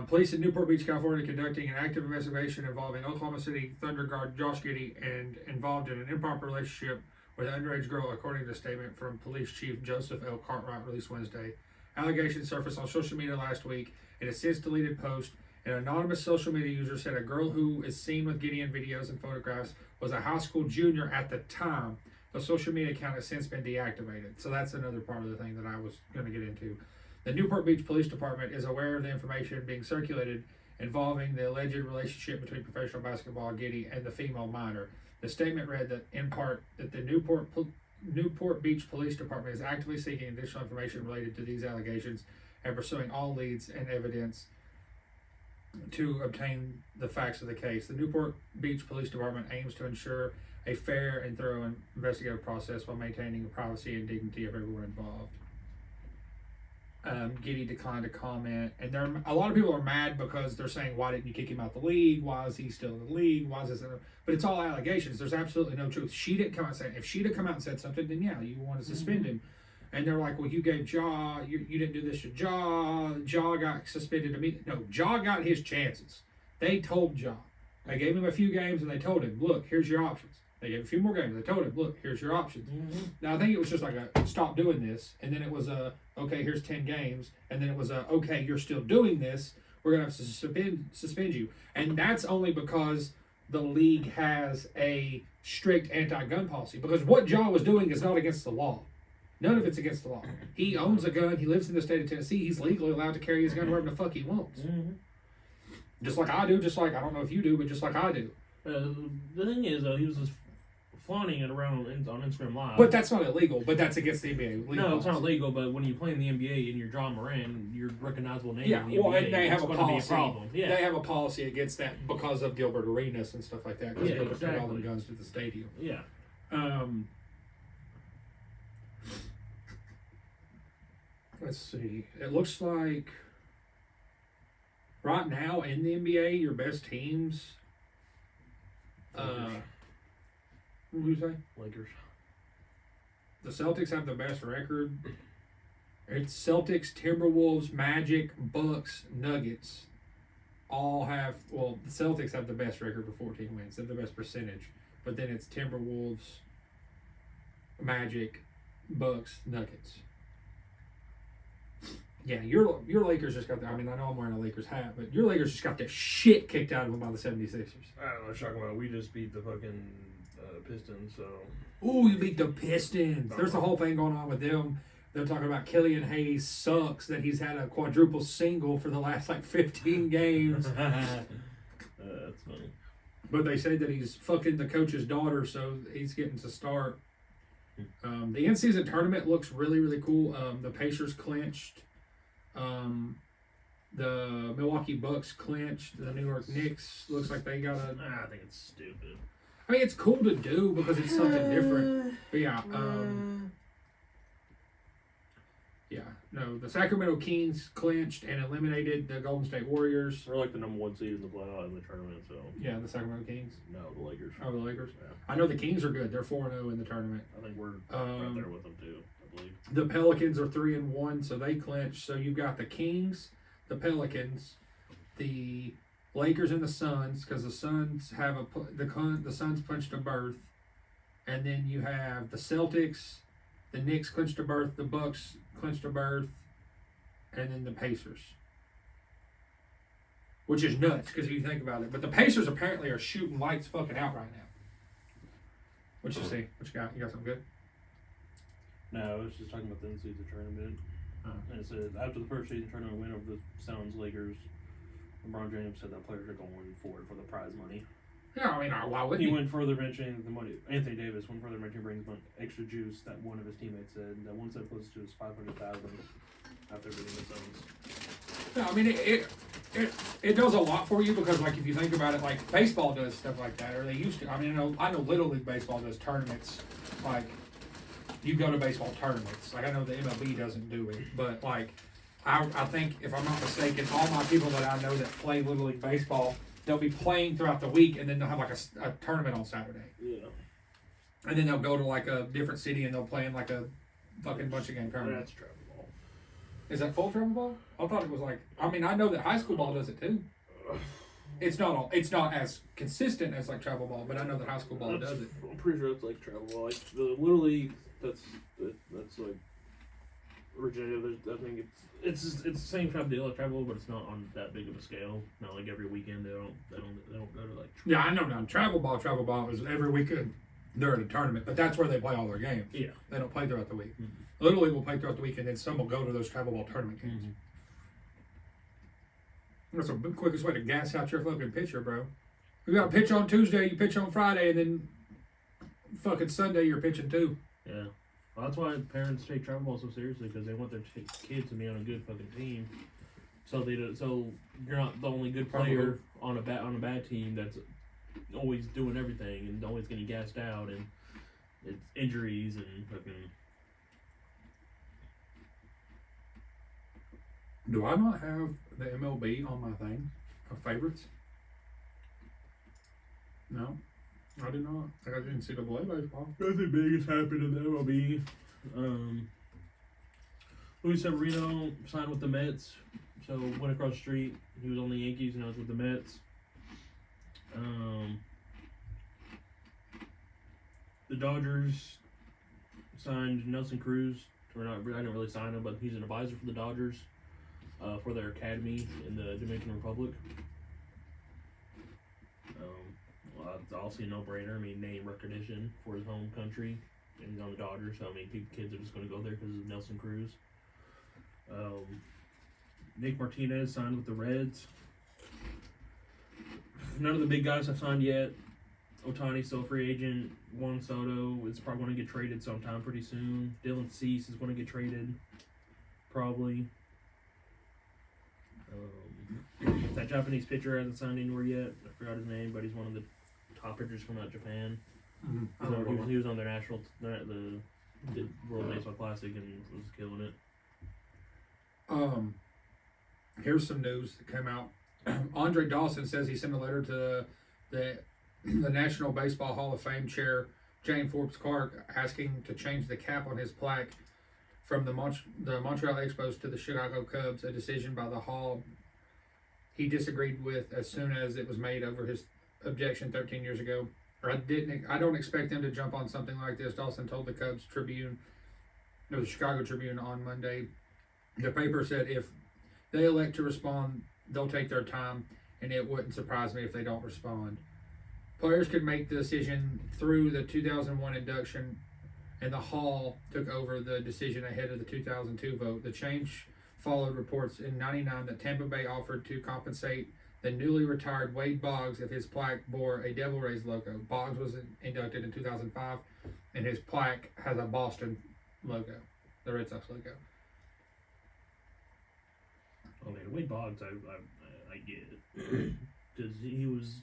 Police in Newport Beach, California, conducting an active investigation involving Oklahoma City Thunder guard Josh Giddey and involved in an improper relationship with an underage girl, according to a statement from Police Chief Joseph L. Cartwright released Wednesday. Allegations surfaced on social media last week in a since deleted post. An anonymous social media user said a girl who is seen with Giddey in videos and photographs was a high school junior at the time. The social media account has since been deactivated. So that's another part of the thing that I was going to get into. The Newport Beach Police Department is aware of the information being circulated involving the alleged relationship between professional basketball Giddey and the female minor. The statement read that, in part, that the Newport Beach Police Department is actively seeking additional information related to these allegations and pursuing all leads and evidence to obtain the facts of the case. The Newport Beach Police Department aims to ensure a fair and thorough investigative process while maintaining the privacy and dignity of everyone involved. Giddey declined to comment, and a lot of people are mad because they're saying, why didn't you kick him out the league? Why is he still in the league? Why is this? But it's all allegations. There's absolutely no truth. She didn't come out and say, if she'd have come out and said something, then yeah, you want to suspend him. And they're like, well, you gave Jaw, you didn't do this to Jaw. Jaw got suspended immediately. No, Jaw got his chances. They told Jaw. They gave him a few games and they told him, look, here's your options. They gave a few more games. They told him, look, here's your options. Mm-hmm. Now, I think it was just like a stop doing this. And then it was okay, here's 10 games. And then it was okay, you're still doing this. We're going to have to suspend you. And that's only because the league has a strict anti-gun policy. Because what Jaw was doing is not against the law. None of it's against the law. He owns a gun. He lives in the state of Tennessee. He's legally allowed to carry his gun wherever the fuck he wants. Mm-hmm. Just like I do. Just like, I don't know if you do, but just like I do. The thing is, though, he was just flaunting it around on Instagram Live. But that's not illegal. But that's against the NBA. No, it's not illegal. But when you play in the NBA and you're John Moran, you're a recognizable name in the well, NBA. and they have a policy. Be a problem. Yeah. They have a policy against that because of Gilbert Arenas and stuff like that. Because Gilbert took all the guns to the stadium. Yeah. Let's see. It looks like right now in the NBA, your best teams. What do you say? Lakers. The Celtics have the best record. It's Celtics, Timberwolves, Magic, Bucks, Nuggets. All have, well, the Celtics have the best record with 14 wins. They have the best percentage. But then it's Timberwolves, Magic, Bucks, Nuggets. Yeah, your Lakers just got the, I mean, I know I'm wearing a Lakers hat, but your Lakers just got the shit kicked out of them by the 76ers. I don't know what you're talking about. We just beat the fucking Pistons, so. Ooh, you beat the Pistons. There's a whole thing going on with them. They're talking about Killian Hayes sucks, that he's had a quadruple single for the last, 15 games. That's funny. But they say that he's fucking the coach's daughter, so he's getting to start. The in-season tournament looks really, really cool. The Pacers clinched. The Milwaukee Bucks clinched. The New York Knicks looks like they got a... I think it's stupid. I mean, it's cool to do because it's something different. But yeah, the Sacramento Kings clinched and eliminated the Golden State Warriors. They're like the number one seed in the playoff in the tournament, so. Yeah, the Sacramento Kings. No, the Lakers. Oh, the Lakers. Yeah. I know the Kings are good. They're 4-0 in the tournament. I think we're right there with them too. I believe. The Pelicans are 3-1, so they clinched. So you've got the Kings, the Pelicans, the Lakers, and the Suns, because the Suns have the Suns clinched a berth, and then you have the Celtics, the Knicks clinched a berth, the Bucks clinched a berth, and then the Pacers, which is nuts because if you think about it. But the Pacers apparently are shooting lights fucking out right now. What you see? What you got? You got something good? No, I was just talking about the in-season tournament. And it says, after the first season tournament win over the Suns, Lakers, LeBron James said that players are going forward for the prize money. Yeah, I mean, why wouldn't he? Went further mentioning the money. Anthony Davis went further mentioning brings extra juice that one of his teammates said. That one said close to his $500,000 after beating the Suns. Yeah, I mean, it does a lot for you because, if you think about it, baseball does stuff like that, or they used to. I mean, I know Little League Baseball does tournaments, you go to baseball tournaments. I know the MLB doesn't do it, but I think, if I'm not mistaken, all my people that I know that play Little League Baseball, they'll be playing throughout the week, and then they'll have a tournament on Saturday. Yeah. And then they'll go to a different city and they'll play in a fucking bunch of game tournaments. That's travel ball. Is that full travel ball? I thought it was I know that high school ball does it too. It's not as consistent as travel ball, but I know that high school ball does it. I'm pretty sure it's travel ball. The Little League, that's originated. I think it's the same type of deal as travel, but it's not on that big of a scale. Not every weekend they don't go to Yeah, I know now. Travel ball is every weekend during a tournament, but that's where they play all their games. Yeah, they don't play throughout the week. Mm-hmm. Little League will play throughout the week, and then some will go to those travel ball tournament games. Mm-hmm. That's the quickest way to gas out your fucking pitcher, bro. You got to pitch on Tuesday, you pitch on Friday, and then fucking Sunday you're pitching too. Yeah. Well, that's why parents take travel ball so seriously, because they want their kids to be on a good fucking team. So you're not the only good player on a bad team that's always doing everything and always getting gassed out, and it's injuries and fucking. Do I not have the MLB on my thing of favorites? No. I do not. I got NCAA baseball. Nothing big has happened in the MLB. Luis Severino signed with the Mets, so went across the street. He was on the Yankees and I was with the Mets. The Dodgers signed Nelson Cruz. I didn't really sign him, but he's an advisor for the Dodgers for their academy in the Dominican Republic. It's also a no-brainer. I mean, name recognition for his home country, and he's on the Dodgers. So I mean, kids are just going to go there because of Nelson Cruz. Nick Martinez signed with the Reds. None of the big guys have signed yet. Ohtani still a free agent. Juan Soto is probably going to get traded sometime pretty soon. Dylan Cease is going to get traded, probably. That Japanese pitcher hasn't signed anywhere yet. I forgot his name, but he's one of the top pitchers coming out of Japan. He was on their national, the World Baseball Classic, and was killing it. Here's some news that came out. Andre Dawson says he sent a letter to the National Baseball Hall of Fame chair, Jane Forbes Clark, asking to change the cap on his plaque from the Montreal Expos to the Chicago Cubs, a decision by the Hall he disagreed with as soon as it was made over his objection 13 years ago. I don't expect them to jump on something like this, Dawson told the Cubs Tribune, or the Chicago Tribune on Monday. The paper said if they elect to respond, they'll take their time, and it wouldn't surprise me if they don't respond. Players could make the decision through the 2001 induction, and the Hall took over the decision ahead of the 2002 vote. The change followed reports in '99 that Tampa Bay offered to compensate the newly retired Wade Boggs if his plaque bore a Devil Rays logo. Boggs was inducted in 2005, and his plaque has a Boston logo, the Red Sox logo. Oh man, Wade Boggs, I get it, because he was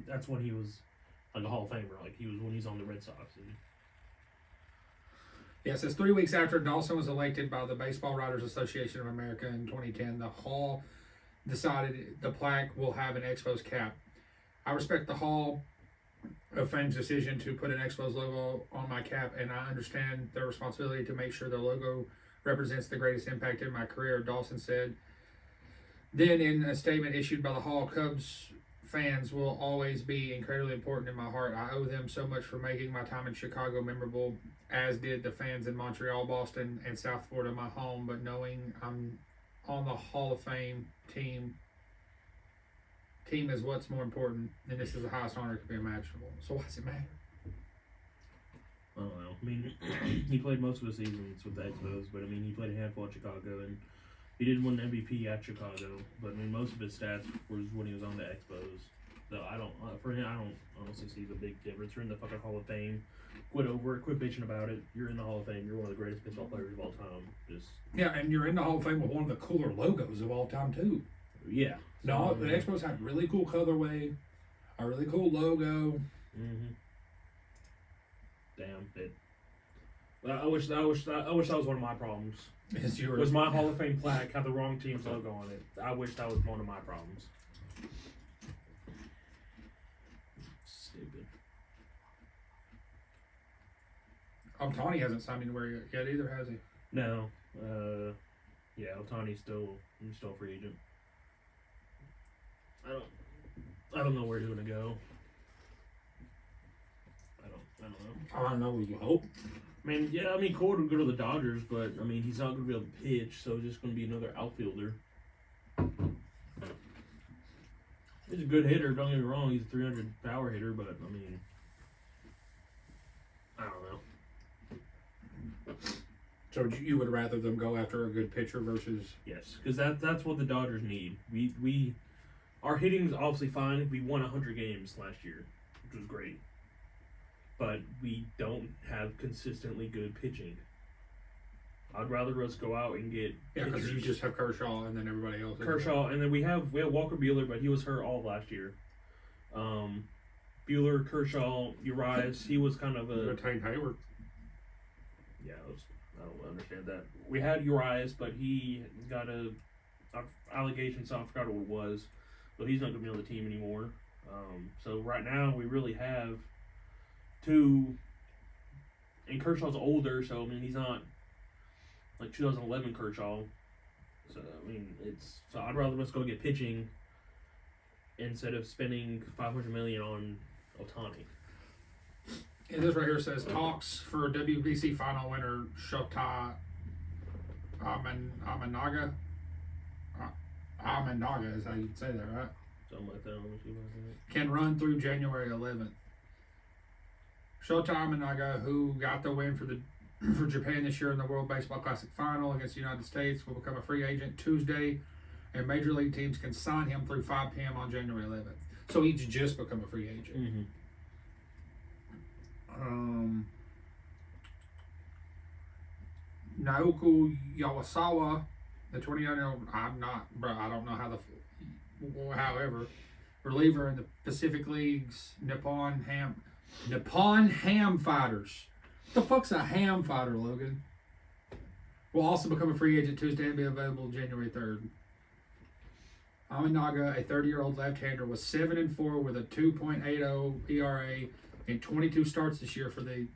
that's when he was like a Hall of Famer. Like he was when he's on the Red Sox. Yeah, it says 3 weeks after Dawson was elected by the Baseball Writers Association of America in 2010, the Hall decided the plaque will have an Expos cap. I respect the Hall of Fame's decision to put an Expos logo on my cap, and I understand their responsibility to make sure the logo represents the greatest impact in my career, Dawson said. Then, in a statement issued by the Hall, Cubs fans will always be incredibly important in my heart. I owe them so much for making my time in Chicago memorable, as did the fans in Montreal, Boston, and South Florida, my home. But knowing I'm on the Hall of Fame team is what's more important, and this is the highest honor that could be imaginable. So why does it matter? I don't know. I mean, he played most of the seasons with the Expos, but I mean, he played a handful at Chicago, and he did win an MVP at Chicago. But I mean, most of his stats was when he was on the Expos. So I don't, for him, I don't honestly see the big difference. You're in the fucking Hall of Fame. Quit bitching about it. You're in the Hall of Fame. You're one of the greatest baseball players of all time. Yeah, and you're in the Hall of Fame with one of the cooler logos of all time too. Yeah. No, the Expos had really cool colorway, a really cool logo. Mm-hmm. Damn. I wish that was one of my problems. Was my Hall of Fame plaque had the wrong team's logo on it? I wish that was one of my problems. Stupid. Ohtani hasn't signed anywhere yet either, has he? No. Yeah, Ohtani's still a free agent. I don't know where he's gonna go. I don't know. I don't know. We can hope. Cord would go to the Dodgers, but I mean, he's not going to be able to pitch, so it's just going to be another outfielder. He's a good hitter. Don't get me wrong. He's a 300 power hitter, but I mean, I don't know. So you would rather them go after a good pitcher versus? Yes, because that's what the Dodgers need. Our hitting is obviously fine. We won 100 games last year, which was great. But we don't have consistently good pitching. I'd rather us go out and get because you just have Kershaw and then everybody else. And then we have Walker Buehler, but he was hurt all last year. Buehler, Kershaw, Urias, he was kind of a retained Hayward. Yeah, I don't understand that. We had Urias, but he got a allegation, so I forgot what it was, but he's not going to be on the team anymore. So right now we really have two, and Kershaw's older, so I mean he's not like 2011 Kershaw. So I mean, I'd rather just go get pitching instead of spending $500 million on Ohtani. And this right here says talks for WBC final winner Shota Amanaga. Amanaga is how you'd say that, right? Something like that. Can run through January 11th. Shota Amanaga, who got the win for Japan this year in the World Baseball Classic Final against the United States, will become a free agent Tuesday, and major league teams can sign him through 5 p.m. on January 11th. So he's just become a free agent. Mm-hmm. Naoku Yawasawa, the 29-year-old, I don't know how however, reliever in the Pacific League's Nippon Ham Fighters. What the fuck's a ham fighter, Logan? Will also become a free agent Tuesday and be available January 3rd. Amanaga, a 30-year-old left-hander, was 7-4 with a 2.80 ERA in 22 starts this year for the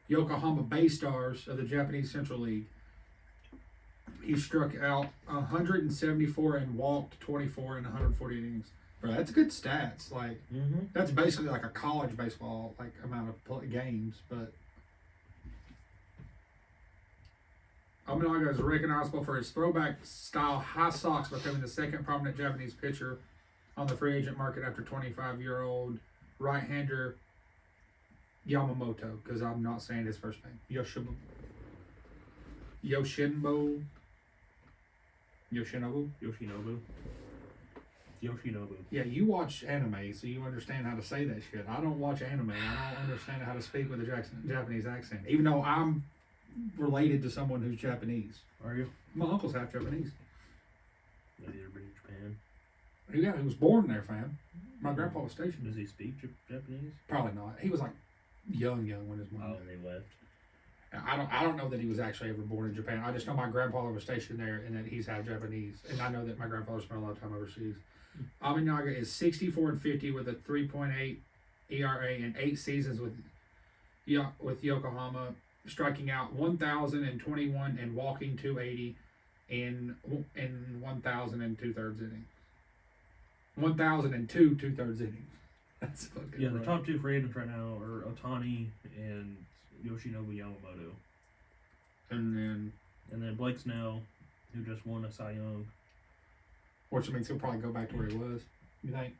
Yokohama Bay Stars of the Japanese Central League. He struck out 174 and walked 24 in 140 innings. Bro, that's good stats. Like, that's basically like a college baseball amount of games. But Amanaga is recognizable for his throwback style high socks, becoming the second prominent Japanese pitcher on the free agent market after 25-year-old right-hander Yamamoto, because I'm not saying his first name. Yoshinobu. Yeah, you watch anime, so you understand how to say that shit. I don't watch anime. I don't understand how to speak with a Japanese accent, even though I'm related to someone who's Japanese. Are you? My uncle's half Japanese. Has he ever been to Japan? Yeah, he was born there, fam. My grandpa was stationed. Does he speak Japanese? Probably not. He was like young when his mom. Oh, and they left. I don't know that he was actually ever born in Japan. I just know my grandfather was stationed there and that he's half Japanese. And I know that my grandfather spent a lot of time overseas. Amanaga is 64-50 with a 3.8 ERA in 8 seasons with Yokohama, striking out 1,021 and walking 280 in 1,002 thirds innings. 1,002 2/3 innings. That's fucking the top 2 free agents right now are Ohtani and Yoshinobu Yamamoto. And then Blake Snell, who just won a Cy Young. Which means he'll probably go back to where he was. You think?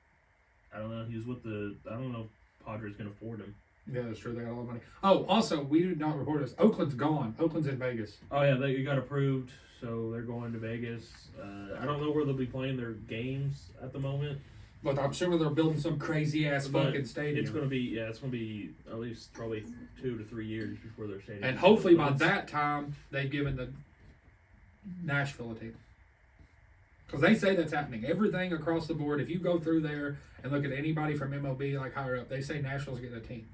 I don't know. He was with I don't know if Padres can afford him. Yeah, that's true. They got a lot of money. Oh, also, we did not report this. Oakland's gone. Oakland's in Vegas. Oh, yeah. They got approved, so they're going to Vegas. I don't know where they'll be playing their games at the moment. But I'm sure they're building some crazy-ass fucking stadium. It's going to be at least probably 2 to 3 years before their stadium. And hopefully by that time, they've given the Nashville a team. Because they say that's happening. Everything across the board, if you go through there and look at anybody from MLB, like higher up, they say Nashville's getting a team.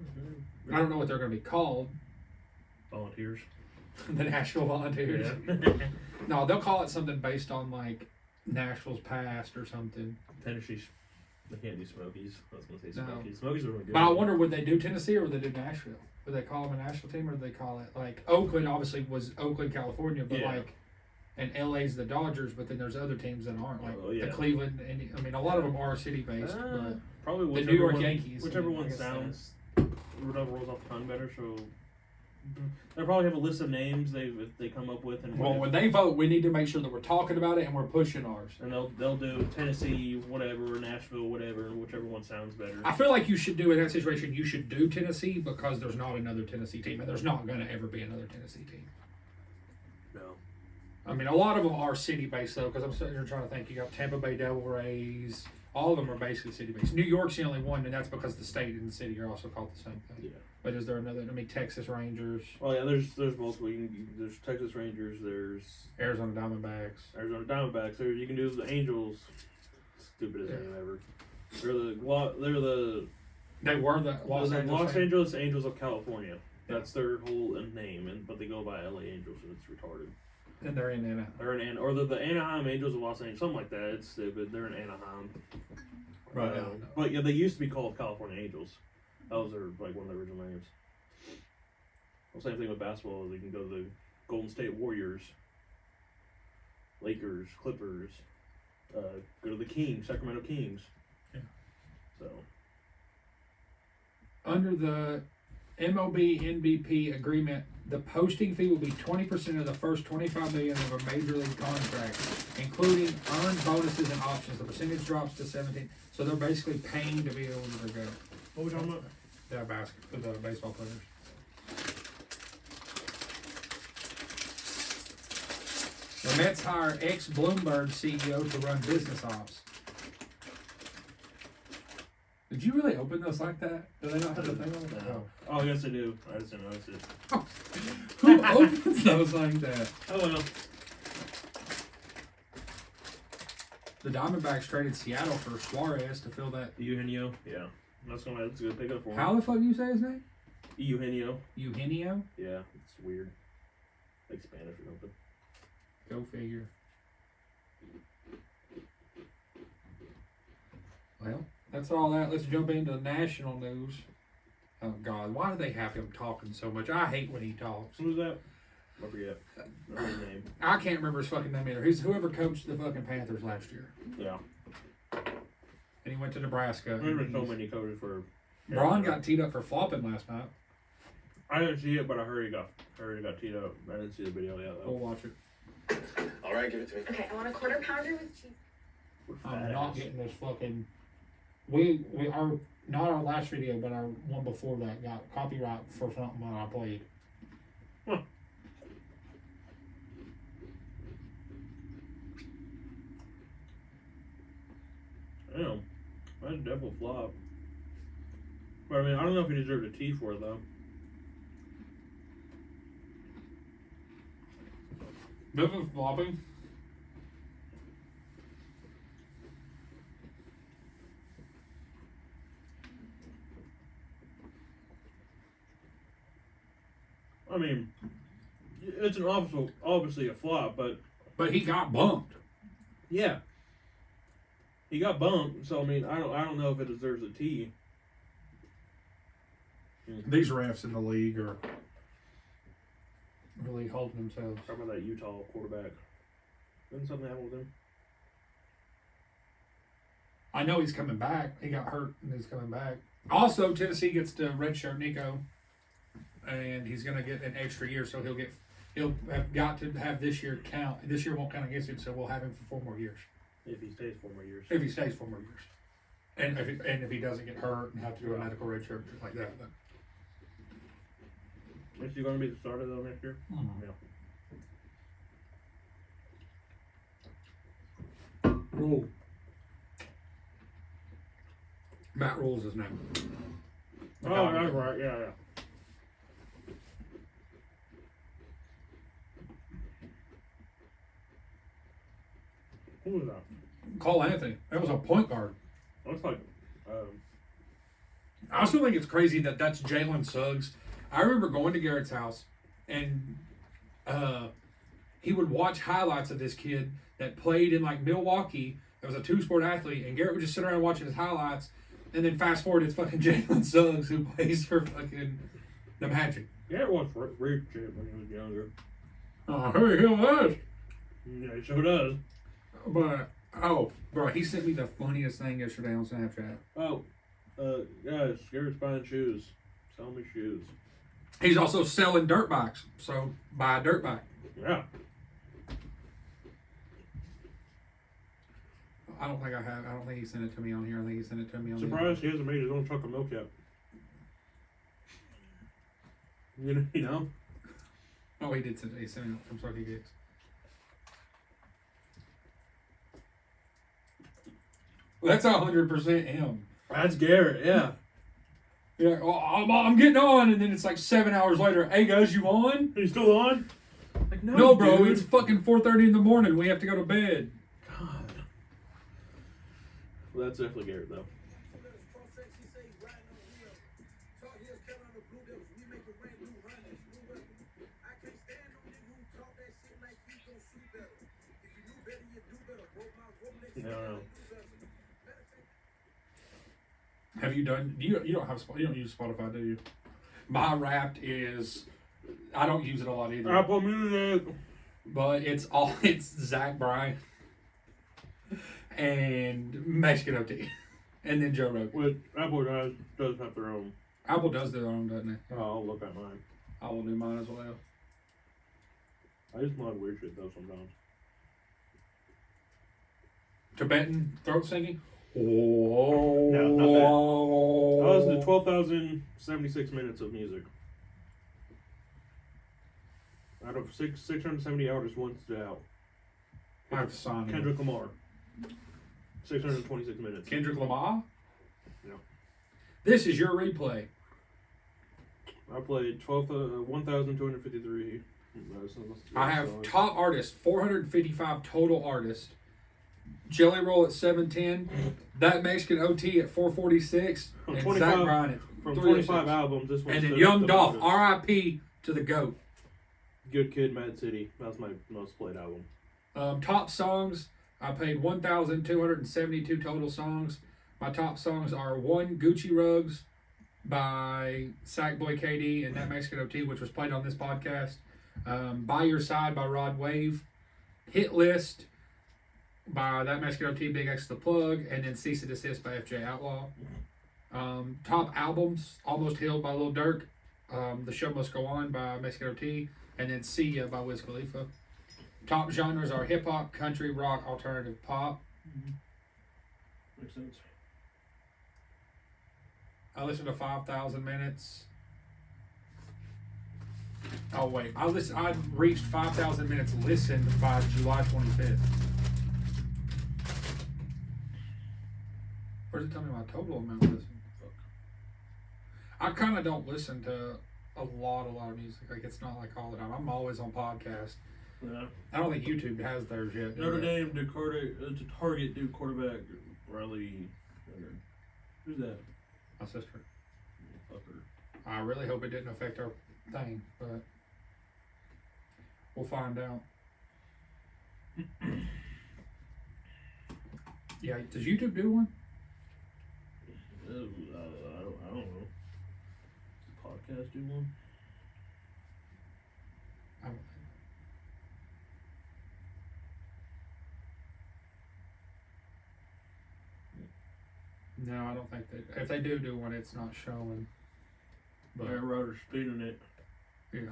Mm-hmm. I don't know what they're going to be called. Volunteers. The Nashville Volunteers. Yeah. No, they'll call it something based on, like, Nashville's past or something. Tennessee, they can't do Smokies. I was going to say Smokies. No. Smokies are really good. But I wonder, would they do Tennessee or would they do Nashville? Would they call them a Nashville team or would they call it, like, Oakland obviously was Oakland, California, but like, and LA's the Dodgers, but then there's other teams that aren't, like the Cleveland, and I mean, a lot of them are city-based, but probably the New York Yankees. Whichever one sounds, whatever rolls off the tongue better, so they'll probably have a list of names they come up with. And when they vote, we need to make sure that we're talking about it and we're pushing ours. And they'll do Tennessee, whatever, Nashville, whatever, whichever one sounds better. I feel like you should do, in that situation, you should do Tennessee because there's not another Tennessee team, and there's not going to ever be another Tennessee team. No. I mean, a lot of them are city-based, though, because I'm sitting here trying to think. You got Tampa Bay Devil Rays. All of them are basically city-based. New York's the only one, and that's because the state and the city are also called the same thing. Yeah. But is there another? I mean, Texas Rangers. Oh yeah, there's multiple. There's Texas Rangers. There's Arizona Diamondbacks. There you can do the Angels. Stupidest name ever. They were the Los Angeles Angels of California. That's their whole name, but they go by LA Angels, so it's retarded. And they're in Anaheim. Or they're the Anaheim Angels of Los Angeles, something like that. It's stupid. They're in Anaheim. Right. But yeah, they used to be called California Angels. Those are like one of the original names. Well, same thing with basketball. You can go to Golden State Warriors, Lakers, Clippers, go to the Kings, Sacramento Kings. Yeah. So. Under the MLB MVP agreement, the posting fee will be 20% of the first $25 million of a major league contract, including earned bonuses and options. The percentage drops to 17%. So they're basically paying to be able to go. What we talking about? The baseball players. The Mets hire ex-Bloomberg CEO to run business ops. Did you really open those like that? Do they not have the thing on it? No. Oh, yes, I do. I just didn't notice it. Oh. Who opens those like that? Oh, well. The Diamondbacks traded Seattle for Suarez to fill that. Eugenio? Yeah. That's a good pickup for him. How the fuck do you say his name? Eugenio. Eugenio? Yeah, it's weird. Like Spanish or something. Go figure. Well, that's all that. Let's jump into the national news. Oh, God. Why do they have him talking so much? I hate when he talks. Who's that? I forget. Remember his name. I can't remember his fucking name either. He's whoever coached the fucking Panthers last year. Yeah. And he went to Nebraska. There's been so many coaches for. Braun got teed up for flopping last night. I didn't see it, but I heard he got teed up. I didn't see the video yet, though. We'll watch it. All right, give it to me. Okay, I want a quarter pounder with cheese. I'm not getting this fucking. We our not our last video, but our one before that got copyright for something that I played. Huh. Damn, that's a devil flop. But I mean, I don't know if he deserved a T for it though. This is flopping. I mean, it's obviously a flop, but he got bumped. yeah, he got bumped. So I mean, I don't know if it deserves a T. These refs in the league are really holding themselves. How about that Utah quarterback? Didn't something happen with him? I know he's coming back. He got hurt and he's coming back. Also, Tennessee gets to redshirt Nico, and he's going to get an extra year, so he'll have got to have this year count. This year won't count against him, so we'll have him for 4 more years. If he stays 4 more years. If he stays 4 more years, and if he doesn't get hurt and have to do a medical redshirt like that. Is he going to be the starter though next year? Mm-hmm. Yeah. Rule. Matt Rule's his name. Oh, that's right. Yeah. Who was that? Cole Anthony. That was a point guard. Looks like. I also think it's crazy that that's Jalen Suggs. I remember going to Garrett's house, and he would watch highlights of this kid that played in like Milwaukee. That was a 2-sport athlete, and Garrett would just sit around watching his highlights, and then fast forward, it's fucking Jalen Suggs who plays for fucking the Magic. Garrett was rich when he was younger. Oh, hey, he was. Yeah, he sure does. But bro, he sent me the funniest thing yesterday on Snapchat. Oh, guys, Garrett's buying shoes. Sell me shoes. He's also selling dirt bikes, so buy a dirt bike. Yeah. I don't think he sent it to me on here. I think he sent it to me on. Surprised he hasn't made his own chocolate milk yet. You know? Oh, he did send it. He sent it from Sucky Gigs. Well, that's 100% him. That's Garrett, yeah. Yeah, well, I'm getting on, and then it's like 7 hours later. Hey guys, you on? Are you still on? Like, No, bro. dude. It's fucking 4:30 in the morning. We have to go to bed. God. Well, that's definitely Garrett, though. No. Have you done? You don't have you don't use Spotify, do you? My Wrapped is I don't use it a lot either. Apple Music. But it's Zach Bryan and Mexican OT. And then Joe Rogan. Which Apple does have their own. Apple does their own, doesn't it? Oh, I'll look at mine. I will do mine as well. I just mod weird shit though sometimes. Tibetan throat singing? Oh. No, not that. I listened to 12,076 minutes of music. Out of 670 artists once out. I have to sign Kendrick Lamar. 626 minutes. Kendrick Lamar? Yeah. This is your replay. I played 1,253. I have top artists, 455 total artists. Jelly Roll at 710. That Mexican OT at 446. And Zach Bryan at from 306. 25 albums. This one's and then Young Dolph, R.I.P. to the GOAT. Good Kid, Mad City. That's my most played album. Top songs, I played 1,272 total songs. My top songs are one, Gucci Rugs by Sackboy KD and That Mexican OT, which was played on this podcast. By Your Side by Rod Wave. Hit List by That Mexican OT, Big X The Plug. And then Cease and Desist by FJ Outlaw. Top albums, Almost Healed by Lil Durk. The Show Must Go On by Mexican OT. And then See Ya by Wiz Khalifa. Top genres are hip hop, country, rock, alternative pop. Makes sense. I listened to 5,000 minutes. Oh wait, I reached 5,000 minutes listened by July 25th. Where does it tell me my total amount listened? I kind of don't listen to a lot of music. Like, it's not like all the time. I'm always on podcast. Yeah. I don't think YouTube has theirs yet. Notre Dame to Target do quarterback Riley. Who's that? My sister. Fucker. I really hope it didn't affect our thing, but we'll find out. Yeah, does YouTube do one? I don't know. Does the podcast do one? I don't think. No, I don't think they. If they do one, it's not showing. But Aaron Rodgers speeding it. yeah.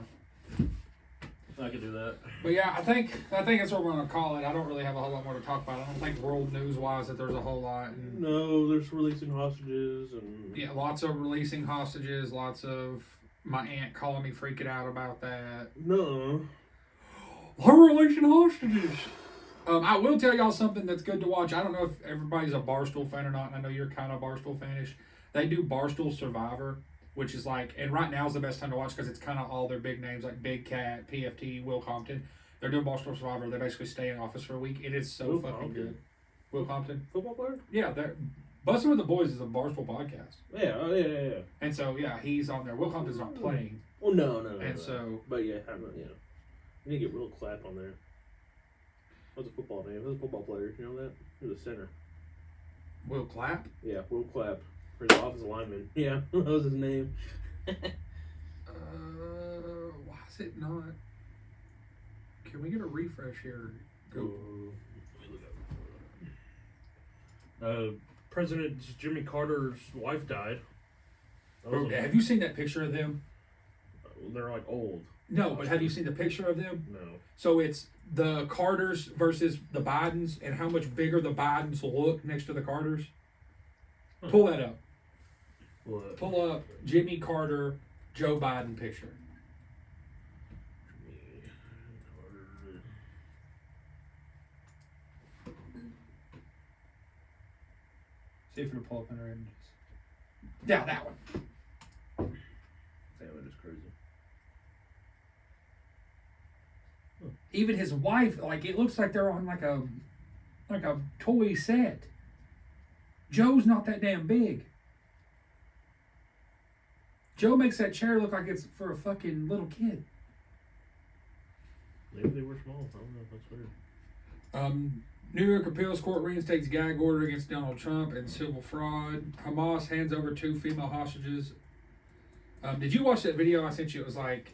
I could do that. But yeah, I think that's what we're gonna call it. I don't really have a whole lot more to talk about. I don't think world news wise that there's a whole lot. And No, there's releasing hostages and yeah, lots of releasing hostages. Lots of my aunt calling me freaking out about that. no. They're releasing hostages. I will tell y'all something that's good to watch. I don't know if everybody's a Barstool fan or not. And I know you're kind of Barstool fanish. They do Barstool Survivor, which is like, and right now is the best time to watch because it's kind of all their big names like Big Cat, PFT, Will Compton. They're doing Barstool Survivor. They basically stay in office for a week. It is so Will fucking Compton? good. Will Compton? Football player? Yeah, they're Bustin' with the Boys is a Barstool podcast. Yeah, yeah. And so, yeah, he's on there. Will Compton's not playing. Well, no. And so, But yeah, you need to get Will Clapp on there. What's a football name? Who's a football player? You know that? Who's a center? Will Clapp? Yeah, Will Clapp. Or the offensive lineman. Yeah, that was his name. Why is it not? Can we get a refresh here? Go. President Jimmy Carter's wife died. Bro, have you seen that picture of them? They're like old. No, but have you seen the picture of them? No. So it's the Carters versus the Bidens, and how much bigger the Bidens look next to the Carters. Huh. Pull that up. What? Pull up Jimmy Carter, Joe Biden picture. See if it'll pull up in our images. Yeah, that one. Damn, it is crazy. Even his wife, like, it looks like they're on like a toy set. Joe's not that damn big. Joe makes that chair look like it's for a fucking little kid. Maybe they were small. I don't know. That's weird. New York appeals court reinstates gag order against Donald Trump and civil fraud. Hamas hands over 2 female hostages. Did you watch that video I sent you? It was like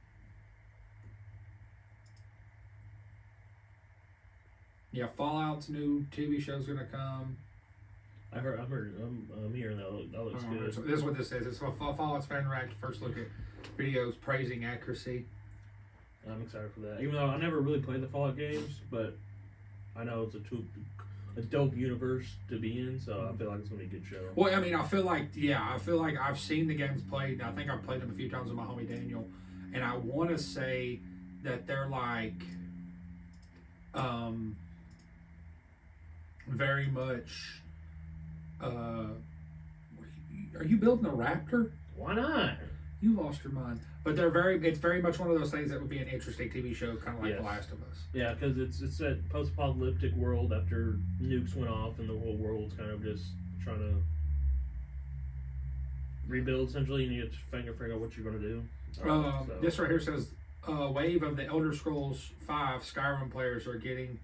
Yeah, Fallout's new TV show's gonna come. I'm hearing that looks good. So this is what this is. It's Fallout's fan react. First look at videos praising accuracy. I'm excited for that. Even though I never really played the Fallout games, but I know it's a dope universe to be in, so I feel like it's gonna be a good show. Well, I mean, I feel like I've seen the games played. I think I've played them a few times with my homie Daniel, and I want to say that they're like, very much. Are you building a raptor? Why not? You lost your mind. But it's very much one of those things that would be an interesting TV show, kind of like The Last of Us. Yeah, because it's that post-apocalyptic world after nukes went off and the whole world's kind of just trying to rebuild, essentially, and you have to figure out what you're going to do. This right here says, a wave of the Elder Scrolls V Skyrim players are getting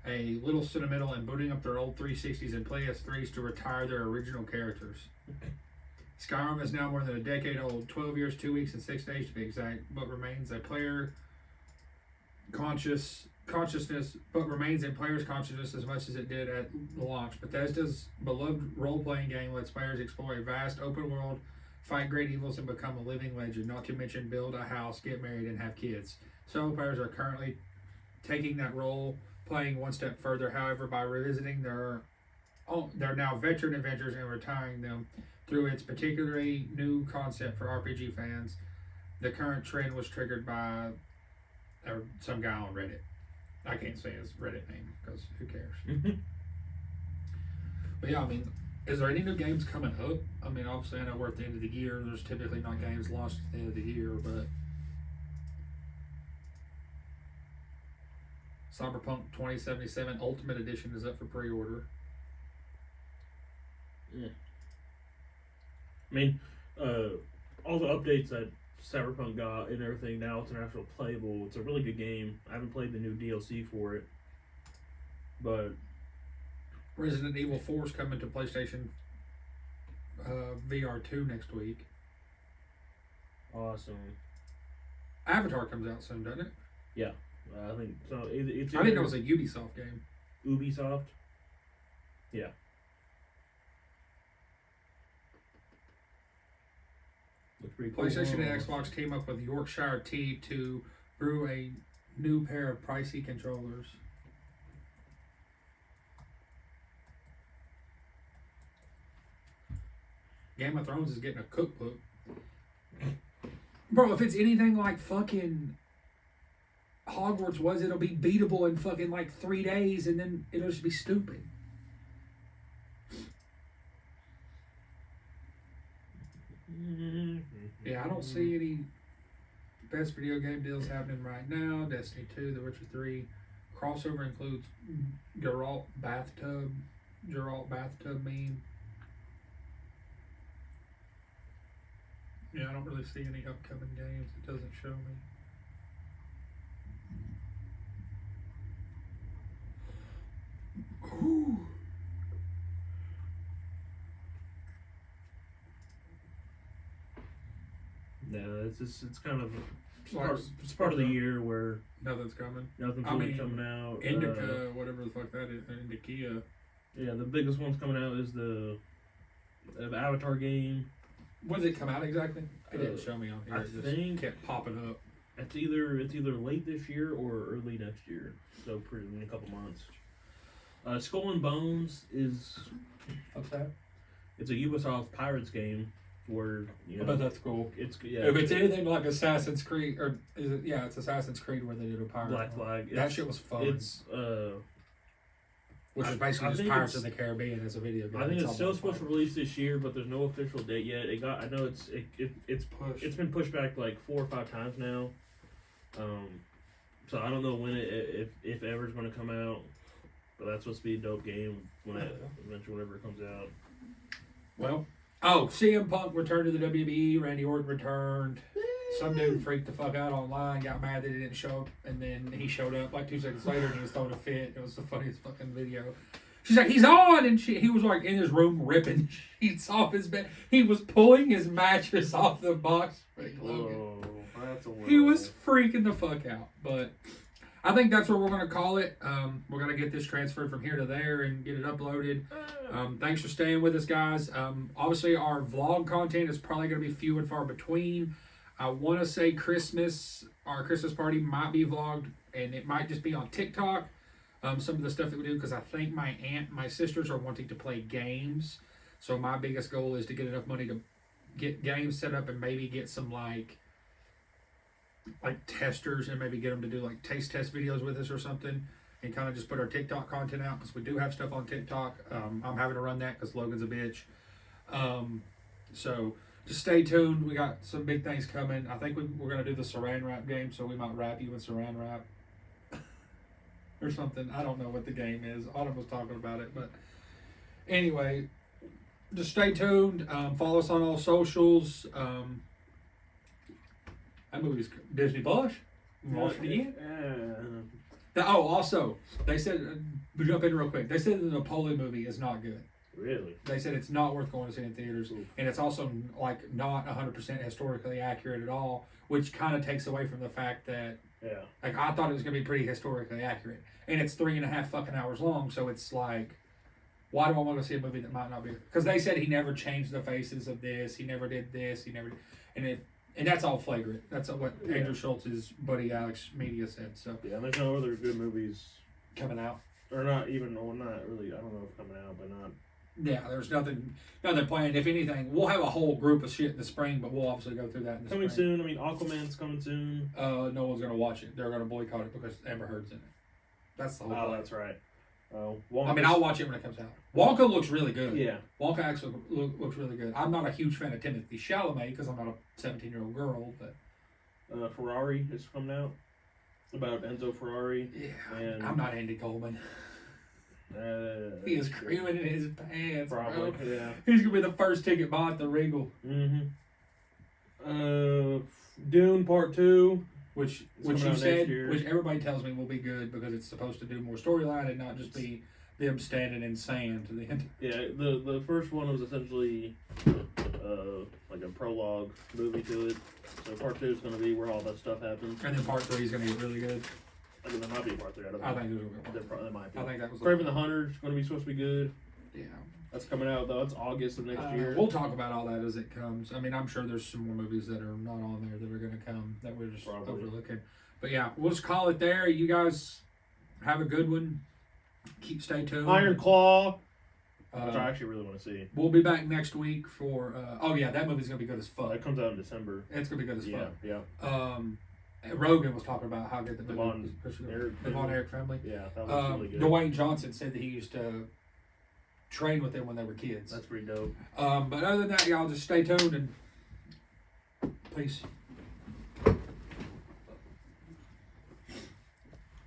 a little sentimental and booting up their old 360s and PS3s to retire their original characters. Skyrim is now more than a decade old, 12 years, 2 weeks, and 6 days to be exact, but remains in players' consciousness as much as it did at launch. Bethesda's beloved role-playing game lets players explore a vast open world, fight great evils, and become a living legend, not to mention build a house, get married, and have kids. Several players are currently taking that role, playing one step further, however, by revisiting their now veteran adventures and retiring them through its particularly new concept for RPG fans. The current trend was triggered by some guy on Reddit. I can't say his Reddit name because who cares? But yeah, I mean, is there any new games coming up? I mean, obviously I know we're at the end of the year. There's typically not games launched at the end of the year, but Cyberpunk 2077 Ultimate Edition is up for pre-order. Yeah. I mean, all the updates that Cyberpunk got and everything, now it's an actual playable. It's a really good game. I haven't played the new DLC for it, but Resident Evil 4 is coming to PlayStation VR 2 next week. Awesome. Avatar comes out soon, doesn't it? Yeah, I think so. It's I didn't know it was a Ubisoft game. Ubisoft. Yeah. Looks pretty cool. PlayStation and Xbox team up with Yorkshire Tea to brew a new pair of pricey controllers. Game of Thrones is getting a cookbook. Bro, if it's anything like fucking Hogwarts was, it'll be beatable in fucking like 3 days and then it'll just be stupid. Yeah, I don't see any best video game deals happening right now. Destiny 2, The Witcher 3. Crossover includes Geralt bathtub meme. Yeah, I don't really see any upcoming games. It doesn't show me. Ooh. Yeah, it's kind of it's part of the year where Nothing's coming. Nothing's really coming out. Indica, whatever the fuck that is, Indica. Yeah, the biggest one's coming out is the Avatar game. When did it come out exactly? It didn't show me on here. It just kept popping up. It's either late this year or early next year. So pretty in a couple months. Skull and Bones is What's that? It's a Ubisoft Pirates game where I bet that's cool. If it's anything like Assassin's Creed, or is it? Yeah, it's Assassin's Creed where they did a pirate. Black Flag. That shit was fun. It's which is basically just Pirates of the Caribbean as a video game. I think it's still supposed to release this year, but there's no official date yet. I know it's pushed. It's been pushed back like 4 or 5 times now. So I don't know when if ever it's going to come out, but that's supposed to be a dope game eventually whenever it comes out. Well, CM Punk returned to the WWE. Randy Orton returned. Some dude freaked the fuck out online, got mad that he didn't show up, and then he showed up like 2 seconds later and he was throwing a fit. It was the funniest fucking video. She's like, he's on! And he was like in his room ripping sheets off his bed. He was pulling his mattress off the box. Whoa, that's a he was freaking the fuck out. But I think that's what we're going to call it. We're going to get this transferred from here to there and get it uploaded. Thanks for staying with us, guys. Obviously, our vlog content is probably going to be few and far between. I want to say our Christmas party might be vlogged, and it might just be on TikTok. Some of the stuff that we do, because I think my aunt and my sisters are wanting to play games. So my biggest goal is to get enough money to get games set up and maybe get some like testers and maybe get them to do like taste test videos with us or something, and kind of just put our TikTok content out, because we do have stuff on TikTok. I'm having to run that because Logan's a bitch. So just stay tuned. We got some big things coming. I think we're going to do the saran wrap game, so we might wrap you in saran wrap or something. I don't know what the game is. Autumn was talking about it, but anyway, just stay tuned. Follow us on all socials. That movie's Disney Plus. Watched it again. Also, they said, jump in real quick. They said the Napoleon movie is not good. Really? They said it's not worth going to see in theaters, and it's also like not 100% historically accurate at all, which kind of takes away from the fact that like I thought it was gonna be pretty historically accurate, and it's 3.5 fucking hours long. So it's like, why do I want to see a movie that might not be? Because they said he never changed the faces of this, he never did this, he never, and that's all flagrant. That's what Andrew Schultz's buddy Alex Media said. So and there's no other good movies coming out, or not even. Well, not really. I don't know if coming out, but not. Yeah, there's nothing planned. If anything, we'll have a whole group of shit in the spring, but we'll obviously go through that in the coming spring. soon. I mean, Aquaman's coming soon. No one's gonna watch it. They're gonna boycott it because Amber Heard's in it. That's the whole point. That's right. I mean, I'll watch it when it comes out. Wonka looks really good. Yeah. Wonka actually looks really good. I'm not a huge fan of Timothy Chalamet because I'm not a 17-year-old girl, but Ferrari is coming out. About Enzo Ferrari. Yeah. And I'm not Andy Coleman. He is screaming in his pants. Probably, bro. yeah. He's gonna be the first ticket bought at the Regal. Dune Part 2. Which you said, which everybody tells me will be good because it's supposed to do more storyline and not just be them standing in sand to the end. Yeah, the first one was essentially like a prologue movie to it. So Part 2 is going to be where all that stuff happens. And then Part 3 is going to get really good. I think there might be a Part 3. I think there's a there probably might be. I think that was Craven the Hunter is going to be supposed to be good. Yeah. That's coming out though. It's August of next year. We'll talk about all that as it comes. I mean, I'm sure there's some more movies that are not on there that are going to come that we're just overlooking. But yeah, we'll just call it there. You guys have a good one. Stay tuned. Iron Claw, which I actually really want to see. We'll be back next week for. That movie's going to be good as fuck. It comes out in December. It's going to be good as fuck. Yeah. Rogan was talking about how good the movie the Von Erich family. Yeah, that was really good. Dwayne Johnson said that he used to train with them when they were kids. That's pretty dope. But other than that, y'all just stay tuned and peace.